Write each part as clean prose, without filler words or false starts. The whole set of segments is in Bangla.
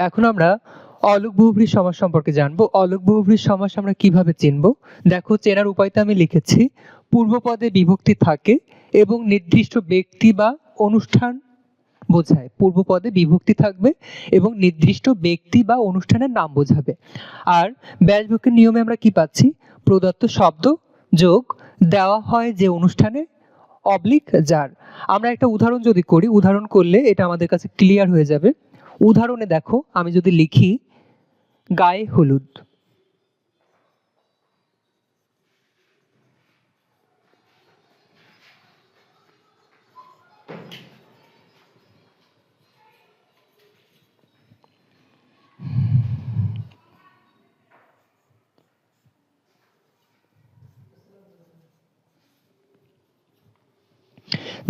এখন আমরা অলুক বহুব্রীহি সমাস সম্পর্কে জানবো। অলুক বহুব্রীহি সমাস আমরা কিভাবে চিনব? দেখো, চেনার উপায়টা আমি লিখেছি। পূর্বপদে বিভক্তি থাকে এবং নির্দিষ্ট ব্যক্তি বা অনুষ্ঠান বোঝায়। পূর্বপদে বিভক্তি থাকবে এবং নির্দিষ্ট ব্যক্তি বা অনুষ্ঠানের নাম বোঝাবে। আর ব্যাসবাক্যের নিয়মে আমরা কি পাচ্ছি? প্রদত্ত শব্দ যোগ দেওয়া হয় যে অনুষ্ঠানে অবলিক যার। আমরা একটা উদাহরণ যদি করি, উদাহরণ করলে এটা আমাদের কাছে ক্লিয়ার হয়ে যাবে। উদাহরণে দেখো, আমি যদি লিখি গায়ে হলুদ,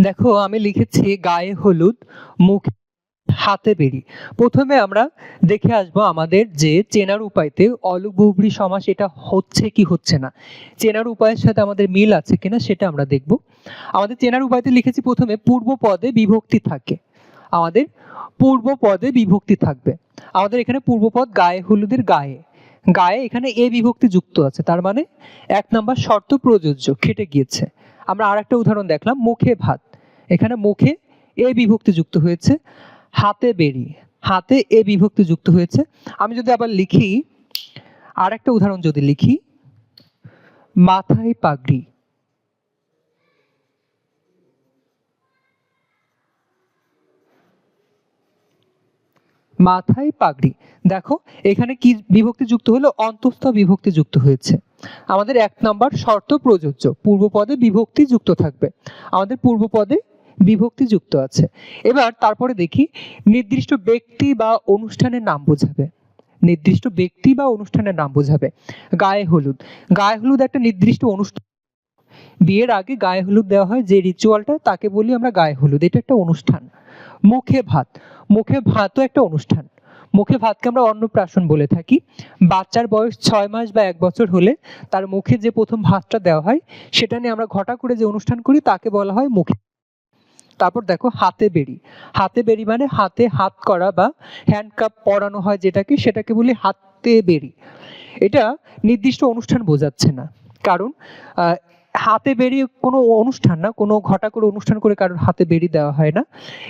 দেখো আমি লিখেছি গায়ে হলুদ, মুখ হাতে বেরি। প্রথমে আমরা দেখে আসবো আমাদের যে চেনার উপায়তে অলুক বহুব্রীহি সমাস এটা হচ্ছে কি হচ্ছে না, চেনার উপায়ের সাথে আমাদের মিল আছে কিনা সেটা আমরা দেখব। আমাদের চেনার উপায়তে লিখেছি প্রথমে পূর্ব পদে বিভক্তি থাকে। আমাদের পূর্ব পদে বিভক্তি থাকবে। আমাদের এখানে পূর্বপদ গায়ে হলুদের গায়ে, গায়ে এখানে এ বিভক্তি যুক্ত আছে, তার মানে 1 নাম্বার শর্ত প্রযোজ্য, খেটে গিয়েছে। আমরা আর একটা উদাহরণ দেখলাম, মুখে ভাত, এখানে মুখে এ বিভক্তি যুক্ত হয়েছে। হাতে বেরি, হাতে এ বিভক্তি যুক্ত হয়েছে। আমি যদি আবার লিখি, আর একটা উদাহরণ যদি লিখি, মাথায় পাগড়ি, মাথায় পাগড়ি। দেখো এখানে কি বিভক্তি যুক্ত হলো? অন্তঃস্থ বিভক্তি যুক্ত হয়েছে। আমাদের 1 নাম্বার শর্ত প্রযোজ্য, পূর্বপদে বিভক্তি যুক্ত থাকবে। আমাদের পূর্বপদে বিভক্তি যুক্ত আছে। এবার তারপরে দেখি নির্দিষ্ট ব্যক্তি বা অনুষ্ঠানের নাম বোঝাবে। নির্দিষ্ট ব্যক্তি বা অনুষ্ঠানের নাম বোঝাবে। গায়ে হলুদ, গায়ে হলুদ একটা নির্দিষ্ট অনুষ্ঠান। বিয়ের আগে গায়ে হলুদ দেওয়া হয়, যে রিচুয়ালটা, তাকে বলি আমরা গায়ে হলুদ, এটা একটা অনুষ্ঠান। মুখে ভাত, মুখে ভাতও একটা অনুষ্ঠান। মুখে ভাতকে আমরা অন্নপ্রাশন বলে থাকি। বাচ্চার বয়স 6 মাস বা 1 বছর হলে তার মুখে যে প্রথম ভাতটা দেওয়া হয়, সেটা নিয়ে আমরা ঘটা করে যে অনুষ্ঠান করি তাকে বলা হয় মুখে। তারপর দেখো হাতে বেরি, হাতে বেরি মানে হাতে হাত করা বা হ্যান্ডকাপ পরানো হয় যেটাকে, সেটাকে বলি হাতে বেরি। এটা নির্দিষ্ট অনুষ্ঠান বোঝাচ্ছে না, কারণ হাতে বেরি কোনো অনুষ্ঠান না, কোনো ঘটা করে অনুষ্ঠান করে কারোর হাতে বেরি দেওয়া হয় না।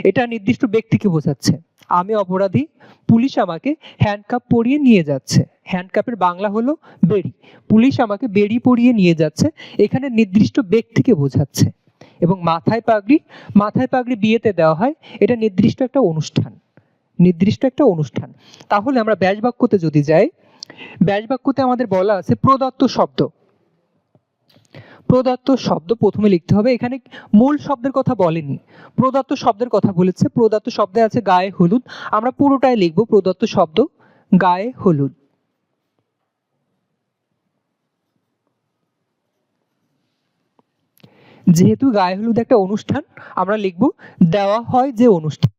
এটা নির্দিষ্ট ব্যক্তিকে বোঝাচ্ছে। আমি অপরাধী, পুলিশ আমাকে হ্যান্ডকাপ পরিয়ে নিয়ে যাচ্ছে। হ্যান্ডকাপের বাংলা হলো বেরি। পুলিশ আমাকে বেরি পরিয়ে নিয়ে যাচ্ছে, এখানে নির্দিষ্ট ব্যক্তিকে বোঝাচ্ছে। এবং মাথায় পাগড়ি, মাথায় পাগড়ি বিয়েতে দেওয়া হয়, এটা নির্দিষ্ট একটা অনুষ্ঠান, নির্দিষ্ট একটা অনুষ্ঠান। তাহলে আমরা ব্যাসবাক্যতে যদি যাই, ব্যাসবাক্যতে আমাদের বলা আছে প্রদত্ত শব্দ। প্রদত্ত শব্দ প্রথমে লিখতে হবে। এখানে মূল শব্দের কথা বলেনি, প্রদত্ত শব্দের কথা বলেছে। প্রদত্ত শব্দে আছে গায়ে হলুদ, আমরা পুরোটাই লিখবো প্রদত্ত শব্দ গায়ে হলুদ। যেহেতু গায়ে হলুদ একটা অনুষ্ঠান, আমরা লিখবো দেওয়া হয় যে অনুষ্ঠান।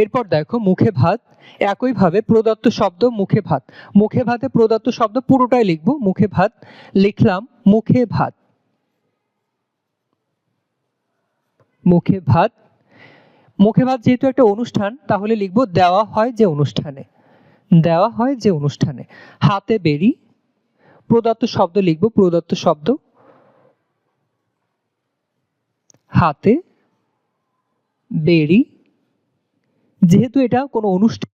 এরপর দেখো মুখে ভাত, একইভাবে প্রদত্ত শব্দ মুখে ভাত। মুখে ভাতে প্রদত্ত শব্দ পুরোটাই লিখবো, মুখে ভাত লিখলাম, মুখে ভাত, মুখে ভাত। মুখে ভাত যেহেতু একটা অনুষ্ঠান, তাহলে লিখবো দেওয়া হয় যে অনুষ্ঠানে, দেওয়া হয় যে অনুষ্ঠানে। হাতে বেরি, প্রদত্ত শব্দ লিখবো প্রদত্ত শব্দ হাতে বেরি। যেহেতু এটা কোনো অনুষ্ঠান,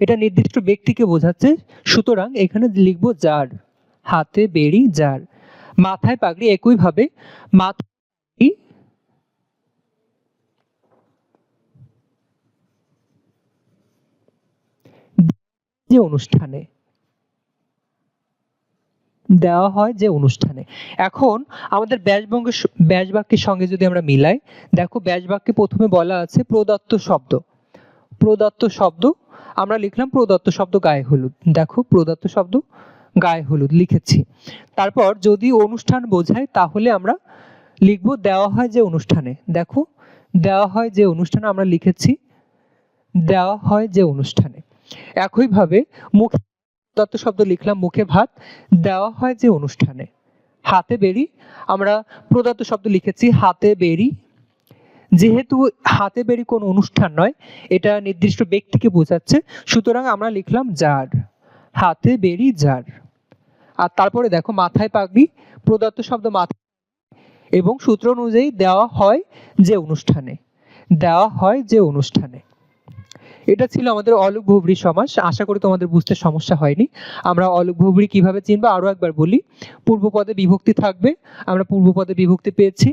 এটা নির্দিষ্ট ব্যক্তিকে বোঝাচ্ছে, সুতরাং এখানে লিখবো যার, হাতে বেরি যার। মাথায় পাগড়ি, একইভাবে মাথায় যে অনুষ্ঠানে, দেওয়া হয় যে অনুষ্ঠানে। এখন আমাদের ব্যাসবাক্যের সঙ্গে যদি আমরা মিলাই, দেখো ব্যাসবাক্যে প্রথমে বলা আছে প্রদত্ত শব্দ। প্রদত্ত শব্দ আমরা লিখলাম প্রদত্ত শব্দ গায়ে হলুদ। দেখো প্রদত্ত শব্দ গায়ে হলুদ লিখেছি। তারপর যদি অনুষ্ঠান বোঝায় তাহলে আমরা লিখবো দেওয়া হয় যে অনুষ্ঠানে। দেখো দেওয়া হয় যে অনুষ্ঠানে আমরা লিখেছি দেওয়া হয় যে অনুষ্ঠানে। একইভাবে মুখে দত্ত শব্দ লিখলাম, মুখে ভাত দেওয়া হয় যে অনুষ্ঠানে। হাতে বেরি, আমরা প্রদত্ত শব্দ লিখেছি হাতে বেরি। যেহেতু হাতে বেরি কোনো অনুষ্ঠান নয়, এটা নির্দিষ্ট ব্যক্তিকে বোঝাচ্ছে, সুতরাং আমরা লিখলাম যার, হাতে বেরি যার। আর তারপরে দেখো মাথায় পাগড়ি, প্রদত্ত শব্দ মাথা এবং সূত্র অনুযায়ী দেওয়া হয় যে অনুষ্ঠানে, দেওয়া হয় যে অনুষ্ঠানে। এটা ছিল আমাদের অলুক ভুবরি সমাস। আশা করি তোমাদের বুঝতে সমস্যা হয়নি। আমরা অলুক ভুবরি কিভাবে চিনবো আরো একবার বলি। পূর্বপদে বিভক্তি থাকবে, আমরা পূর্বপদে বিভক্তি পেয়েছি।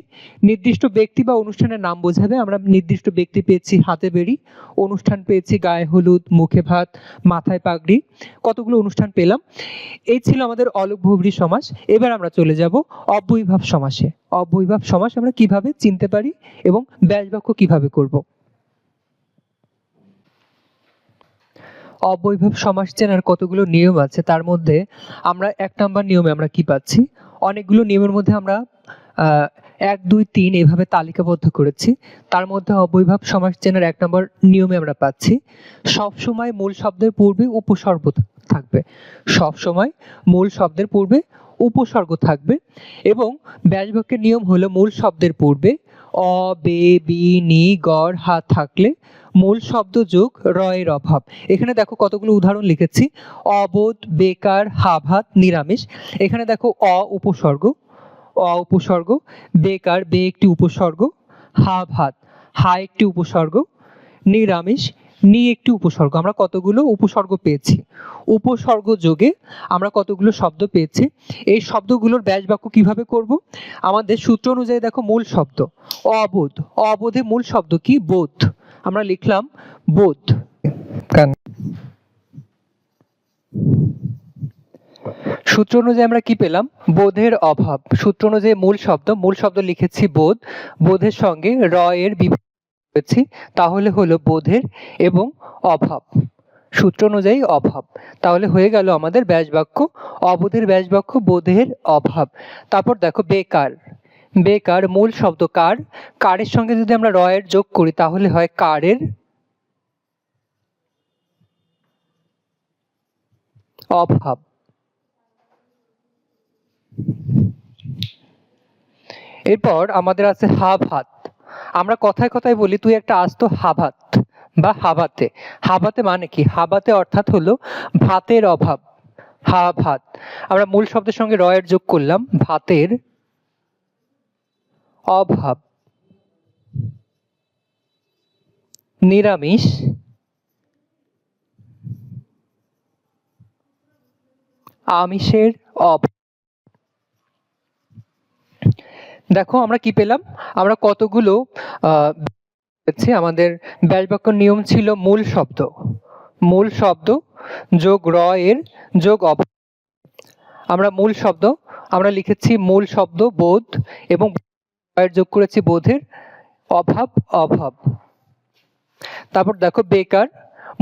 নির্দিষ্ট ব্যক্তি বা অনুষ্ঠানের নাম বোঝাবে, আমরা নির্দিষ্ট ব্যক্তি পেয়েছি হাতে বেরি, অনুষ্ঠান পেয়েছি গায়ে হলুদ, মুখে ভাত, মাথায় পাগড়ি, কতগুলো অনুষ্ঠান পেলাম। এই ছিল আমাদের অলুক ভুবরি সমাস। এবার আমরা চলে যাব অব্যয়ীভাব সমাসে। অব্যয়ীভাব সমাস আমরা কিভাবে চিনতে পারি এবং ব্যাসবাক্য কিভাবে করব। অব্যয়ীভাব সমাস চেনার কতগুলো নিয়ম আছে, তার মধ্যে আমরা 1 নাম্বার নিয়মে আমরা কি পাচ্ছি, অনেকগুলো নিয়মের মধ্যে আমরা 1, 2, 3 এভাবে তালিকাবদ্ধ করেছি। তার মধ্যে অব্যয়ীভাব সমাস চেনার 1 নাম্বার নিয়মে আমরা পাচ্ছি সব সময় মূল শব্দের পূর্বে উপসর্গ থাকবে। সব সময় মূল শব্দের পূর্বে উপসর্গ থাকবে এবং ব্যাসবাক্যের নিয়ম হলো মূল শব্দের পূর্বে অ, বে, বি, নি, গড়, হা থাকলে মূল শব্দ যোগ র এর অভাব। এখানে দেখো কতগুলো উদাহরণ লিখেছি। অবোধ, বেকার, হাভাত, নিরামিষ। এখানে দেখো অ উপসর্গ, অ উপসর্গ, বেকার, বে একটি উপসর্গ, হাভাত, হা একটি উপসর্গ, নিরামিষ, নি একটি উপসর্গ। আমরা কতগুলো উপসর্গ পেয়েছি। উপসর্গ যোগে আমরা কতগুলো শব্দ পেয়েছি। এই শব্দগুলোর ব্যাসবাক্য কিভাবে করব, আমাদের সূত্র অনুযায়ী দেখো মূল শব্দ অবোধ, অবোধে মূল শব্দ কি বোধ, আমরা লিখলাম বোধ। সূত্র অনুযায়ী আমরা কি পেলাম, বোধের অভাব। সূত্র অনুযায়ী মূল শব্দ লিখেছি বোধ, বোধের সঙ্গে র এর বিভক্তি, তাহলে হলো বোধের এবং অভাব। সূত্র অনুযায়ী অভাব, তাহলে হয়ে গেল আমাদের ব্যাসবাক্য অবোধের ব্যাসবাক্য বোধের অভাব। তারপর দেখো বেকার, বেকার মূল শব্দ কার, কারের সঙ্গে যদি আমরা র এর যোগ করি তাহলে হয় কারের অভাব। এরপর আমাদের আছে হাভাত। আমরা কথায় কথায় বলি তুই একটা আস্ত হাভাত বা হাবাতে। হাবাতে মানে কি, হাবাতে অর্থাৎ হলো ভাতের অভাব, হাভাত। আমরা মূল শব্দের সঙ্গে র এর যোগ করলাম, ভাতের অভাব। নিরামিষ, আমিষের অভাব। দেখো আমরা কি পেলাম, আমরা কতগুলো আমাদের ব্যাসবাক্য নিয়ম ছিল মূল শব্দ, মূল শব্দ যোগ র এর যোগ অভাব। আমরা মূল শব্দ আমরা লিখেছি মূল শব্দ বোধ এবং এর যোগ করেছি বোধের অভাব, অভাব। তারপর দেখো বেকার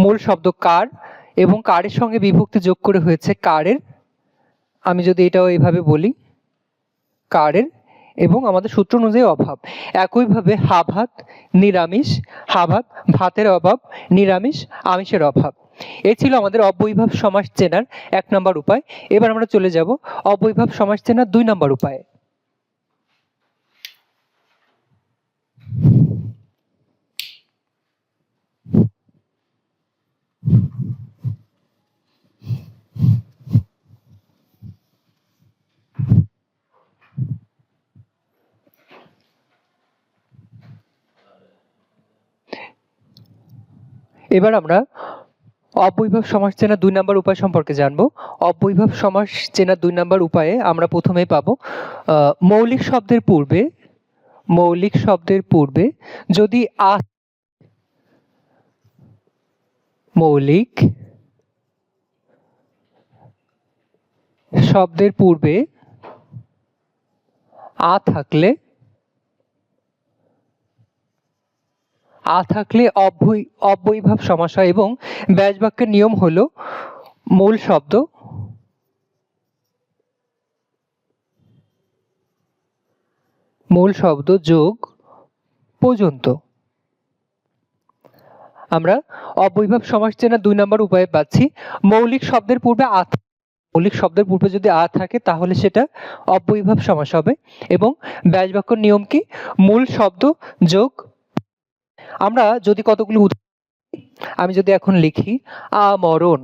মূল শব্দ কার এবং কারের সঙ্গে বিভক্তি যোগ করে হয়েছে কারের, আমি যদি এটাও এইভাবে বলি কারের এবং আমাদের সূত্র অনুযায়ী অভাব। একইভাবে হাভাত নিরামিষ, হাভাত ভাতের অভাব, নিরামিষ আমিষের অভাব। এই ছিল আমাদের অব্যয়ীভাব সমাস চেনার 1 নম্বর উপায়। এবার আমরা চলে যাব অব্যয়ীভাব সমাস চেনার 2 নম্বর উপায়ে। এবার আমরা অব্যয়ীভাব সমাস চেনার 2 নম্বর উপায় সম্পর্কে জানবো। অব্যয়ীভাব সমাস চেনার 2 নম্বর উপায়ে আমরা প্রথমেই পাবো মৌলিক শব্দের পূর্বে, মৌলিক শব্দের পূর্বে যদি মৌলিক শব্দের পূর্বে থাকলে অব্যয়ীভাব সমাস হয় এবং ব্যাসবাক্যের নিয়ম হলো মূল শব্দ যোগ পর্যন্ত। আমরা অব্যয়ীভাব সমাস চেনার 2 নম্বর উপায়ে পাচ্ছি মৌলিক শব্দের পূর্বে মৌলিক শব্দের পূর্বে যদি আ থাকে তাহলে সেটা অব্যয়ীভাব সমাস হবে। এবং ব্যাস বাক্যর নিয়ম কি? মূল শব্দ যোগ। আমরা যদি কতগুলো আমি যদি এখন লিখি আমরণ,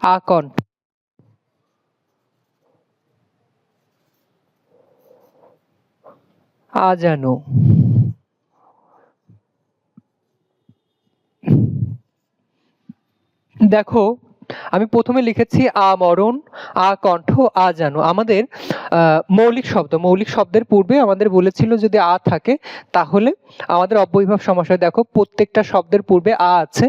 আকণ্ঠ, আজানো, দেখো আমি প্রথমে লিখেছি আমরণ, আকণ্ঠ, আজানো। আমাদের মৌলিক শব্দের পূর্বে আমাদের বলেছিল যদি আ থাকে তাহলে আমাদের অব্যয়ীভাব সমাস হয়। দেখো প্রত্যেকটা শব্দের পূর্বে আ আছে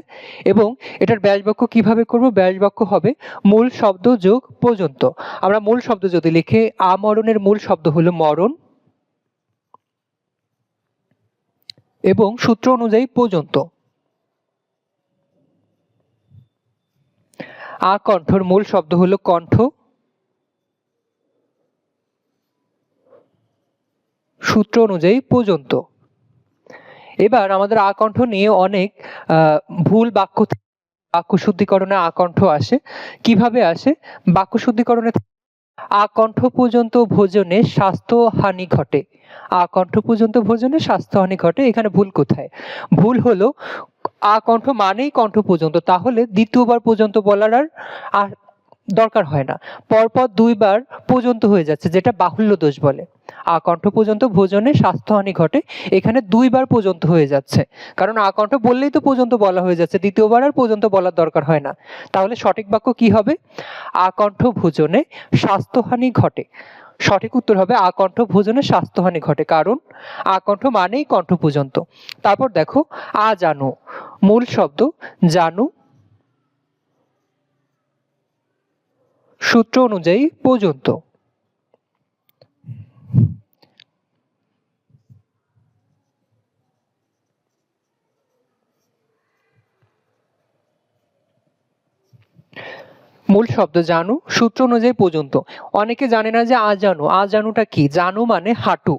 এবং এটার ব্যাস বাক্য কিভাবে করব? ব্যাস বাক্য হবে মূল শব্দ যোগ পর্যন্ত। আমরা মূল শব্দ যদি লিখে আমরণের মূল শব্দ হলো মরণ এবং সূত্র অনুযায়ী পর্যন্ত। আকণ্ঠর মূল শব্দ হলো কণ্ঠ, সূত্র অনুযায়ী পর্যন্ত। এবার আমাদের আকণ্ঠ নিয়ে অনেক ভুল বাক্য শুদ্ধিকরণে আকণ্ঠ আসে। কিভাবে আসে? বাক্য শুদ্ধিকরণে আকণ্ঠ পর্যন্ত ভোজনে স্বাস্থ্য হানি ঘটে। আকণ্ঠ পর্যন্ত ভোজনে স্বাস্থ্য হানি ঘটে। এখানে ভুল কোথায়? ভুল হলো আকণ্ঠ মানেই কণ্ঠ পর্যন্ত, তাহলে দ্বিতীয়বার পর্যন্ত বলার আর দরকার হয় না, পরপর 2 বার পর্যন্ত হয়ে যাচ্ছে, যেটা বাহুল্য দোষ বলে। আকণ্ঠ পর্যন্ত ভোজনে স্বাস্থ্যহানি ঘটে, এখানে 2 বার পর্যন্ত হয়ে যাচ্ছে, কারণ আকণ্ঠ বললেই তো পর্যন্ত বলা হয়ে যাচ্ছে, দ্বিতীয়বার আর পর্যন্ত বলার দরকার হয় না। তাহলে সঠিক বাক্য কি হবে? আকণ্ঠ ভোজনে স্বাস্থ্যহানি ঘটে। সঠিক উত্তর হবে আকণ্ঠ ভোজনে স্বাস্থ্যহানি ঘটে, কারণ আকণ্ঠ মানেই কণ্ঠ পর্যন্ত। তারপর দেখো আজানু, মূল শব্দ জানু, সূত্র অনুযায়ী পর্যন্ত। মূল শব্দ জানু, সূত্র অনুযায়ী পর্যন্ত। অনেকে জানে না যে আজানু, আজানুটা কি? জানু মানে হাঁটু,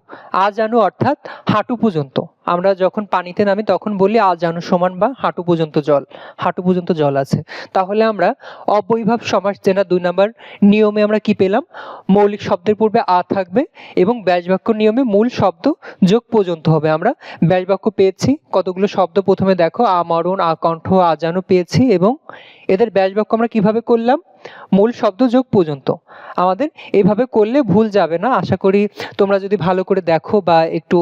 আজানু অর্থাৎ হাঁটু পর্যন্ত। আমরা যখন পানিতে নামি তখন বলি আজানু সমান বা হাঁটু পর্যন্ত জল, হাঁটু পর্যন্ত জল আছে। তাহলে আমরা অব্যয়ীভাব সমাস চেনা 2 নম্বর নিয়মে আমরা কি পেলাম? মৌলিক শব্দের পূর্বে আ থাকবে এবং ব্যাস বাক্য নিয়মে মূল শব্দ যোগ পর্যন্ত হবে। আমরা ব্যাস বাক্য পেয়েছি কতগুলো শব্দ, প্রথমে দেখো আমরণ, আকণ্ঠ, আজানু পেয়েছি এবং এদের ব্যাস বাক্য আমরা কিভাবে করলাম? মূল শব্দ যোগ পর্যন্ত। আমাদের এইভাবে করলে ভুল যাবে না। আশা করি তোমরা যদি ভালো করে দেখো বা একটু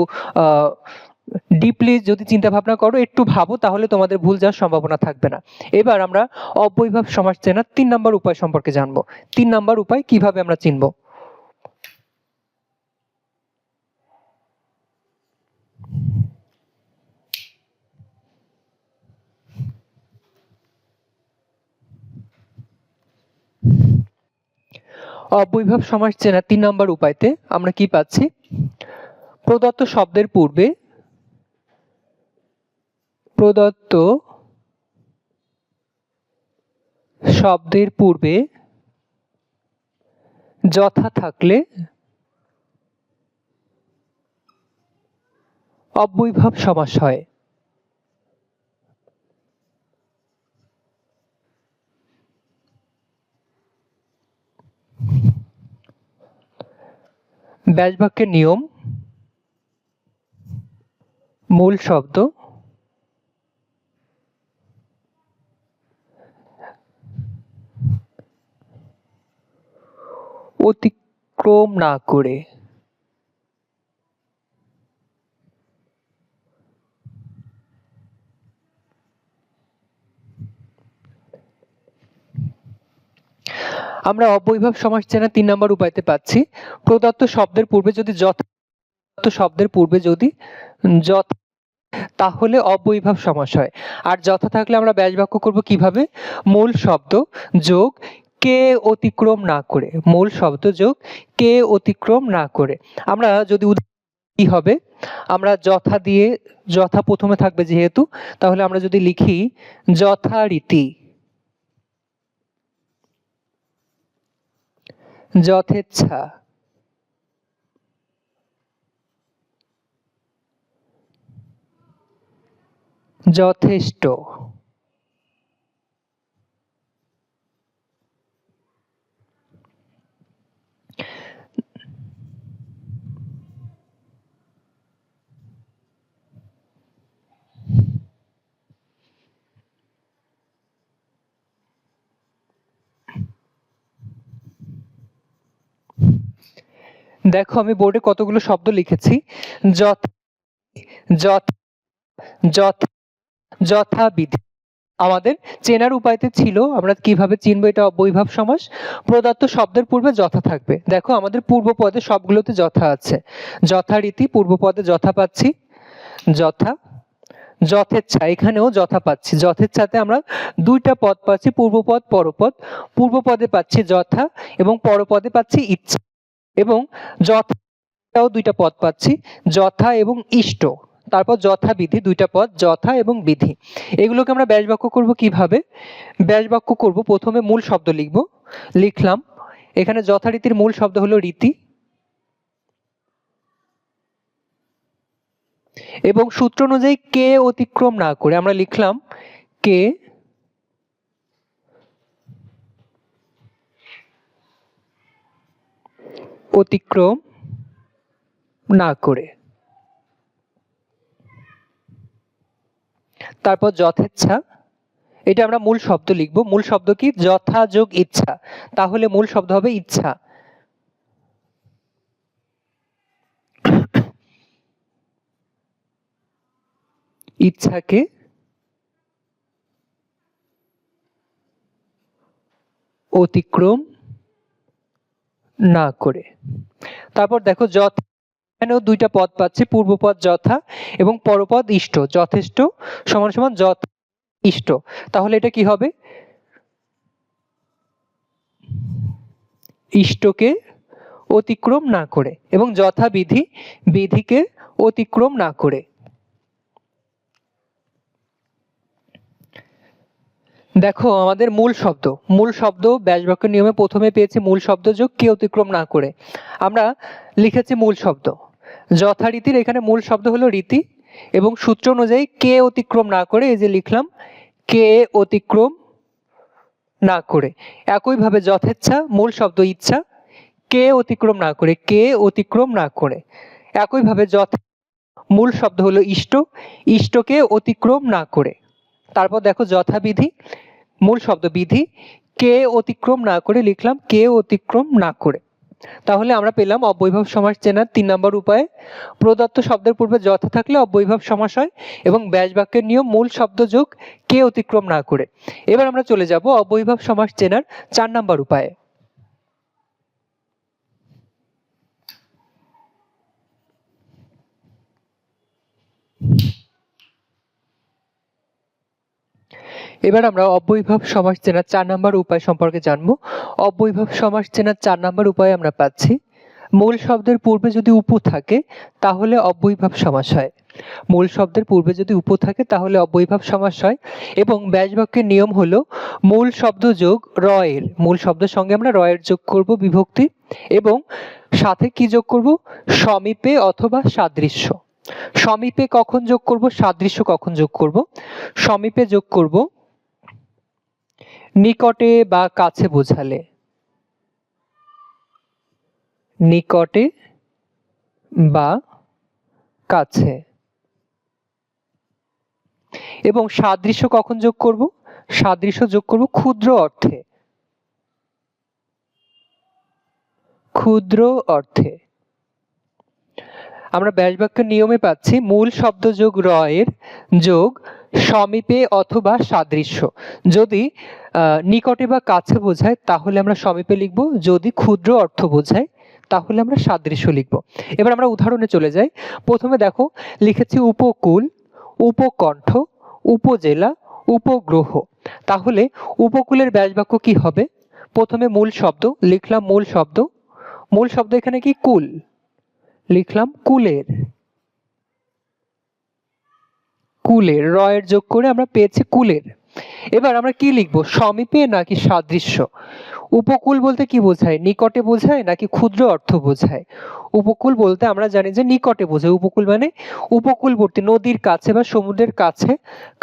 ডিপলি যদি চিন্তা ভাবনা করো, একটু ভাবো, তাহলে তোমাদের ভুল যাওয়ার সম্ভাবনা থাকবে না। এবার আমরা অব্যয়ীভাব সমাস চেনার 3 নম্বর উপায় সম্পর্কে জানবো। 3 নম্বর উপায় কিভাবে আমরা চিনবো? অব্যয়ীভাব সমাস চেনার 3 নম্বর উপায়তে আমরা কি পাচ্ছি? প্রদত্ত শব্দের পূর্বে যথা থাকলে অব্যয়ীভাব সমাস হয়। ব্যাস বাক্যের নিয়ম: মূল শব্দ অতিক্রম না করে। আমরা অব্যয়ীভাব সমাস চেনার 3 নম্বর উপায়তে পাচ্ছি প্রদত্ত শব্দের পূর্বে যদি যথা তাহলে অব্যয়ীভাব সমাস হয়। আর যথা থাকলে আমরা ব্যাস বাক্য করব কিভাবে? মূল শব্দ যোগ কে অতিক্রম না করে। মূল শব্দ যোগ কে অতিক্রম না করে। আমরা যদি কি হবে? আমরা যথা দিয়ে, যথা প্রথমে থাকবে যেহেতু, তাহলে আমরা যদি লিখি যথারীতি, যথেচ্ছা, যথেষ্ট। দেখো আমি বোর্ডে কতগুলো শব্দ লিখেছি। যথাবিধি আমাদের চেনার উপায়তে ছিল, আমরা কিভাবে চিনবো এটা অব্যয়ীভাব সমাস। প্রদত্ত শব্দের পূর্বে যথা থাকবে। দেখো আমাদের পূর্ব পদে সবগুলোতে যথা আছে। যথারীতি পূর্ব পদে যথা পাচ্ছি, যথা। যথেচ্ছা এখানেও যথা পাচ্ছি। যথেচ্ছাতে আমরা দুইটা পদ পাচ্ছি, পূর্বপদ পরপদ। পূর্ব পদে পাচ্ছি যথা এবং পরপদে পাচ্ছি ইচ্ছা। এবং যথাও দুইটা পদ পাচ্ছি, যথা এবং ইষ্ট। তারপর যথাবিধি দুইটা পদ, যথা এবং বিধি। এগুলোকে আমরা ব্যাস বাক্য করব কিভাবে? ব্যাস বাক্য করব, প্রথমে মূল শব্দ লিখব। লিখলাম এখানে যথারীতির মূল শব্দ হলো রীতি, এবং সূত্র অনুযায়ী কে অতিক্রম না করে আমরা লিখলাম কে অতিক্রম না করে। তারপর যথেচ্ছা, এটা আমরা মূল শব্দ লিখব। মূল শব্দ কি? যথা যোগ ইচ্ছা, তাহলে মূল শব্দ হবে ইচ্ছা। ইচ্ছাকে অতিক্রম না করে। তারপর দেখো যথা, এখানেও দুইটা পদ পাচ্ছি, পূর্বপদ যথা এবং পরপদ ইষ্ট। যথেষ্ট সমান সমান যথা ইষ্ট, তাহলে এটা কি হবে? ইষ্টকে অতিক্রম না করে, এবং যথাবিধি বিধিকে অতিক্রম না করে। দেখো আমাদের মূল শব্দ ব্যাস বাক্য নিয়মে প্রথমে পেয়েছি মূল শব্দ যোগ কে অতিক্রম না করে। আমরা লিখেছি মূল শব্দ। যথারীতির এখানে মূল শব্দ হলো রীতি, এবং সূত্র অনুযায়ী কে অতিক্রম না করে, এই যে লিখলাম কে অতিক্রম না করে। একইভাবে যথেচ্ছা মূল শব্দ ইচ্ছা, কে অতিক্রম না করে, কে অতিক্রম না করে। একইভাবে মূল শব্দ হলো ইষ্ট, ইষ্টকে অতিক্রম না করে। তারপর দেখো যথাবিধি মূল শব্দ বিধি, কে অতিক্রম না করে লিখলাম কে অতিক্রম না করে। তাহলে আমরা পেলাম অব্যয়ীভাব সমাস চেনার 3 নম্বর উপায়। প্রদত্ত শব্দের পূর্বে যথা থাকলে অব্যয়ীভাব সমাস হয়, এবং ব্যাস বাক্যের নিয়ম মূল শব্দ যোগ কে অতিক্রম না করে। এবার আমরা চলে যাব অব্যয়ীভাব সমাস চেনার 4 নম্বর উপায়ে। এবার আমরা অব্যয়ীভাব সমাস চেনার 4 নম্বর উপায় সম্পর্কে জানবো। অব্যয়ীভাব সমাস চেনার 4 নম্বর উপায়ে আমরা পাচ্ছি মূল শব্দের পূর্বে যদি উপু থাকে তাহলে অব্যয়ীভাব সমাস হয়। মূল শব্দের পূর্বে যদি উপু থাকে তাহলে অব্যয়ীভাব সমাস হয়, এবং ব্যাস বাক্যের নিয়ম হলো মূল শব্দ যোগ রয়ের, মূল শব্দের সঙ্গে আমরা রয়ের যোগ করব বিভক্তি, এবং সাথে কি যোগ করব? সমীপে অথবা সাদৃশ্য। সমীপে কখন যোগ করব? সাদৃশ্য কখন যোগ করব? সমীপে যোগ করব নিকটে বা কাছে বোঝালে। নিকটে বা কাছে। এবং সাদৃশ্য কখন যোগ করব? সাদৃশ্য যোগ করব ক্ষুদ্র অর্থে। ক্ষুদ্র অর্থে। আমরা ব্যাস বাক্যের নিয়মে পাচ্ছি মূল শব্দ যোগ রয়ের যোগ সমীপে অথবা সাদৃশ্য। যদি নিকটে বা কাছে বোঝায় তাহলে আমরা সমীপে লিখব, যদি ক্ষুদ্র অর্থ বোঝায় তাহলে আমরা সাদৃশ্য লিখব। এবার আমরা উদাহরণে চলে যাই। প্রথমে দেখো লিখেছি উপকূল, উপকণ্ঠ, উপজেলা, উপগ্রহ। তাহলে উপকূলের ব্যাস বাক্য কি হবে? প্রথমে মূল শব্দ লিখলাম, মূল শব্দ এখানে কি? কুল, লিখলাম কুলের। রয়ের যোগ করে আমরা পেয়েছি কুলের। এবার আমরা কি লিখবো, সমীপে নাকি সাদৃশ্য? উপকূল বলতে কি বোঝায়, নিকটে বোঝায় নাকি ক্ষুদ্র অর্থ বোঝায়? উপকূল বলতে আমরা জানি যে নিকটে বোঝায়, উপকূল মানে উপকূলবর্তী, নদীর কাছে বা সমুদ্রের কাছে,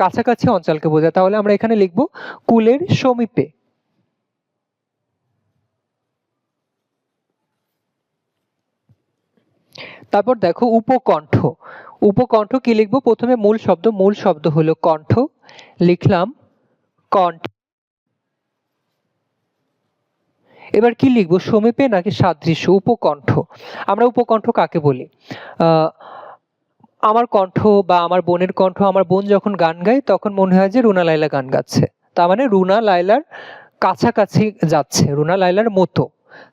কাছাকাছি অঞ্চলকে বোঝায়। তাহলে আমরা এখানে লিখবো কূলের সমীপে। তারপর দেখো উপকণ্ঠ। উপকণ্ঠ কি লিখবো, প্রথমে মূল শব্দ, মূল শব্দ হলো কণ্ঠ, লিখলাম কণ্ঠ। এবার কি লিখবো, সমীপে নাকি সাদৃশ্য? উপকণ্ঠ। আমরা উপকণ্ঠ কাকে বলি, আমার কণ্ঠ বা আমার বোনের কণ্ঠ, আমার বোন যখন গান গায় তখন মনে হয় যে রুনা লায়লা গান গাচ্ছে, তার মানে রুনা লায়লার কাছাকাছি যাচ্ছে, রুনা লায়লার মতো,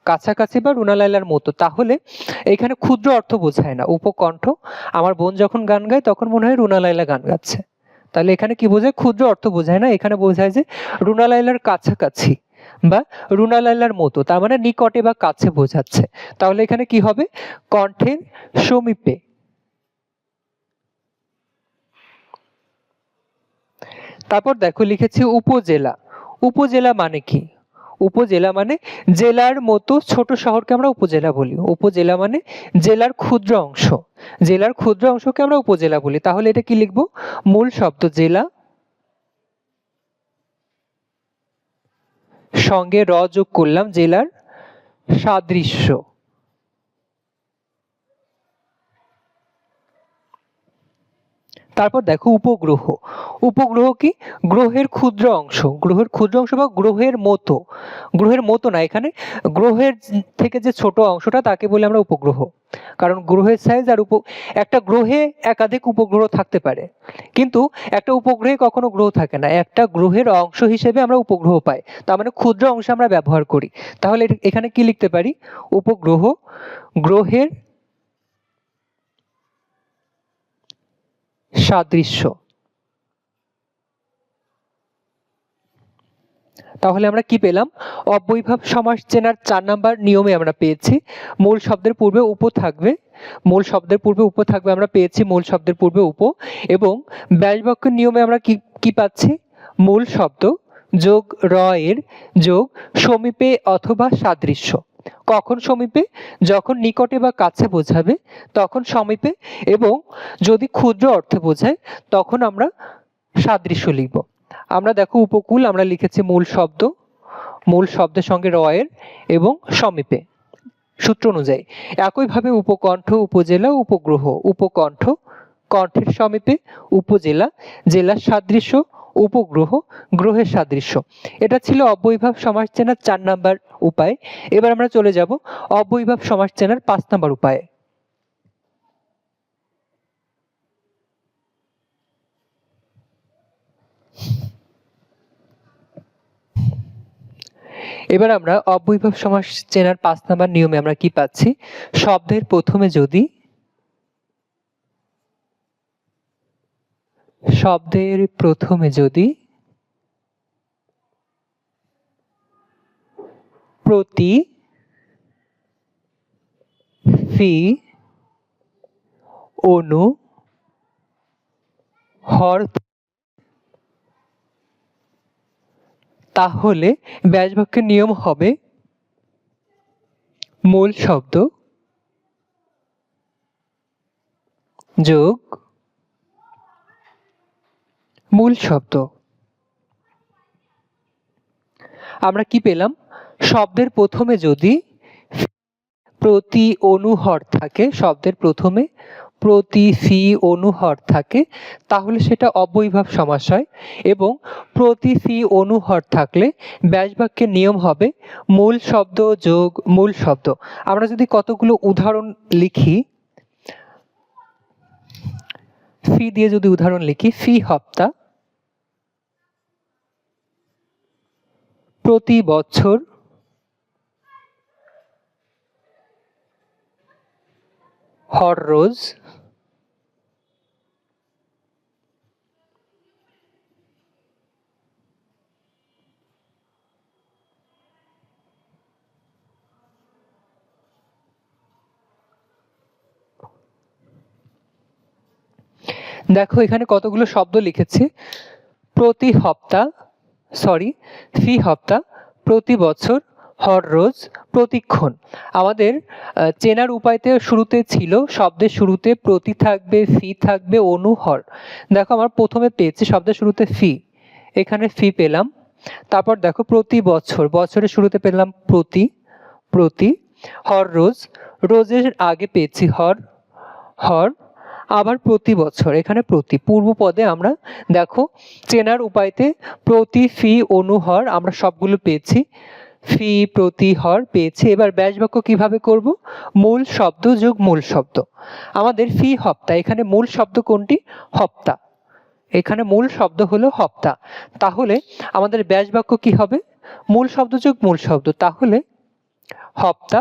কাছাকাছি বা রুনা লায়লার মতো। তাহলে এখানে ক্ষুদ্র অর্থ বোঝায় না উপকণ্ঠ, আমার বোন যখন গান গায় তখন মনে হয় রুনা লায়লা গান গাচ্ছে। তাহলে এখানে কি বোঝায়, ক্ষুদ্র অর্থ বোঝায় না, এখানে বোঝায় যে রুনা লায়লার কাছাকাছি বা রুনা লায়লার মতো, তার মানে নিকটে বা কাছে বোঝাচ্ছে। তাহলে এখানে কি হবে, কণ্ঠের সমীপে। তারপর দেখো লিখেছি উপজেলা। উপজেলা মানে কি, উপজেলা মানে জেলার মতো ছোট শহরকে আমরা উপজেলা বলি। উপজেলা মানে জেলার ক্ষুদ্র অংশ, জেলার ক্ষুদ্র অংশকে আমরা উপজেলা বলি। তাহলে এটা কি লিখবো, মূল শব্দ জেলা, সঙ্গে র যোগ করলাম, জেলার সাদৃশ্য। তারপর দেখো উপগ্রহ। উপগ্রহ কি, গ্রহের ক্ষুদ্র অংশ, গ্রহের ক্ষুদ্র অংশ বা গ্রহের মতো, গ্রহের মতো না, এখানে গ্রহের থেকে যে ছোট অংশটা তাকে বলি আমরা উপগ্রহ। কারণ গ্রহের সাইজ আর একটা গ্রহে একাধিক উপগ্রহ থাকতে পারে, কিন্তু একটা উপগ্রহে কখনো গ্রহ থাকে না, একটা গ্রহের অংশ হিসেবে আমরা উপগ্রহ পাই, তার মানে ক্ষুদ্র অংশ আমরা ব্যবহার করি। তাহলে এখানে কি লিখতে পারি, উপগ্রহ, গ্রহের সাদৃশ্য। তাহলে আমরা কি পেলাম, অব্যয়ীভাব সমাস চেনার 4 নাম্বার নিয়মে আমরা পেয়েছি মূল শব্দের পূর্বে উপ থাকবে, মূল শব্দের পূর্বে উপ থাকবে, আমরা পেয়েছি মূল শব্দের পূর্বে উপ। এবং ব্যাস বাক্যের নিয়মে আমরা কি কি পাচ্ছি, মূল শব্দ যোগ র এর যোগ সমীপে অথবা সাদৃশ্য। কখন সমীপে, যখন নিকটে বা কাছে বোঝাবে তখন সমীপে, এবং যদি ক্ষুদ্র অর্থে বোঝায় তখন আমরা সাদৃশ্য লিখব। আমরা দেখো উপকূল আমরা লিখেছি মূল শব্দ, মূল শব্দের সঙ্গে র এর এবং সমীপে সূত্র অনুযায়ী। একইভাবে উপকণ্ঠ, উপজেলা, উপগ্রহ, উপকণ্ঠ কণ্ঠের সমীপে, উপজেলা জেলার সাদৃশ্য, উপগ্রহ গ্রহের সাদৃশ্য। এটা ছিল অব্যয়ীভাব সমাস চেনার 4 নাম্বার উপায়। এবার আমরা চলে যাব অব্যয়ীভাব সমাস চেনার 5 নাম্বার উপায়ে। এবার আমরা অব্যয়ীভাব সমাস চেনার 5 নাম্বার নিয়মে আমরা কি পাচ্ছি, শব্দের প্রথমে যদি, শব্দের প্রথমে যদি প্রতি, ফি, অনু, হর, তাহলে ব্যাস বাক্যের নিয়ম হবে মূল শব্দ যোগ মূল শব্দ। আমরা কি পেলাম, শব্দের প্রথমে যদি প্রতি অনুহর থাকে, শব্দের প্রথমে প্রতি ফি অনুহর থাকে তাহলে সেটা অব্যয়ীভাব সমাস হয়, এবং প্রতি ফি অনুহর থাকলে ব্যাস বাক্যের নিয়ম হবে মূল শব্দ যোগ মূল শব্দ। আমরা যদি কতগুলো উদাহরণ লিখি, ফি দিয়ে যদি উদাহরণ লিখি, ফি হপ্তা, প্রতি বছর, হর রোজ, দেখো এখানে কতগুলো শব্দ লিখেছি, প্রতি হপ্তা, ফি হপ্তা, প্রতি বছর, হর রোজ, প্রতিক্ষণ। আমাদের চেনার উপায়তে শুরুতে ছিল শব্দের শুরুতে প্রতি থাকবে, ফি থাকবে, অনু, হর। দেখো আমার প্রথমে পেয়েছি শব্দের শুরুতে ফি, এখানে ফি পেলাম। তারপর দেখো প্রতি বছর, বছরের শুরুতে পেলাম প্রতি, হর রোজ, রোজের আগে পেয়েছি হর, আবার প্রতি বছর, এখানে প্রতি। পূর্ব পদে আমরা দেখো চেনার উপায়তে প্রতি, ফি, অনু, হর আমরা সবগুলো পেয়েছি। ফি, প্রতি, হর পেয়েছি। এবার ব্যাস বাক্য কিভাবে করব? মূল শব্দ যোগ মূল শব্দ। আমাদের ফি হপ্তা, এখানে মূল শব্দ কোনটি? হপ্তা, এখানে মূল শব্দ হলো হপ্তা। তাহলে আমাদের ব্যাস বাক্য কি হবে? মূল শব্দ যোগ মূল শব্দ, তাহলে হপ্তা,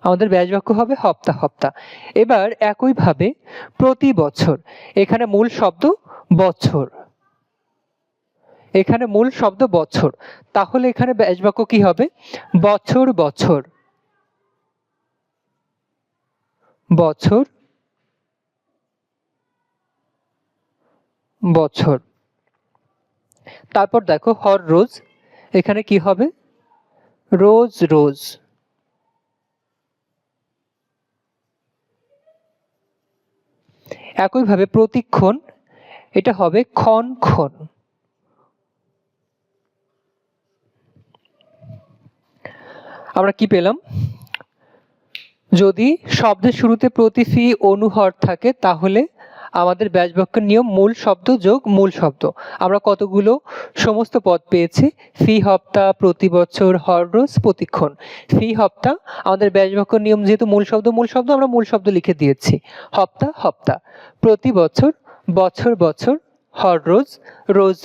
আমাদের ব্যাস বাক্য হবে হপ্তা। এবার একইভাবে প্রতি বছর, এখানে মূল শব্দ বছর, এখানে মূল শব্দ বছর, তাহলে এখানে ব্যাস বাক্য কি হবে? বছর। তারপর দেখো হর রোজ, এখানে কি হবে? রোজ। একইভাবে প্রতিক্ষণ, এটা হবে ক্ষণ। আমরা কি পেলাম? যদি শব্দের শুরুতে প্রতি, ফি, অনু, হর থাকে তাহলে আমাদের ব্যাস বাক্যের নিয়ম মূল শব্দ যোগ মূল শব্দ। আমরা কতগুলো সমস্ত পদ পেয়েছি? ফি হপ্তা, প্রতি বছর, হর রোজ, প্রতিক্ষণ। ফি হপ্তা, আমাদের ব্যাস বাক্যের নিয়ম যেহেতু মূল শব্দ আমরা মূল শব্দ লিখে দিয়েছি, হপ্তা। প্রতি বছর, বছর, হর রোজ,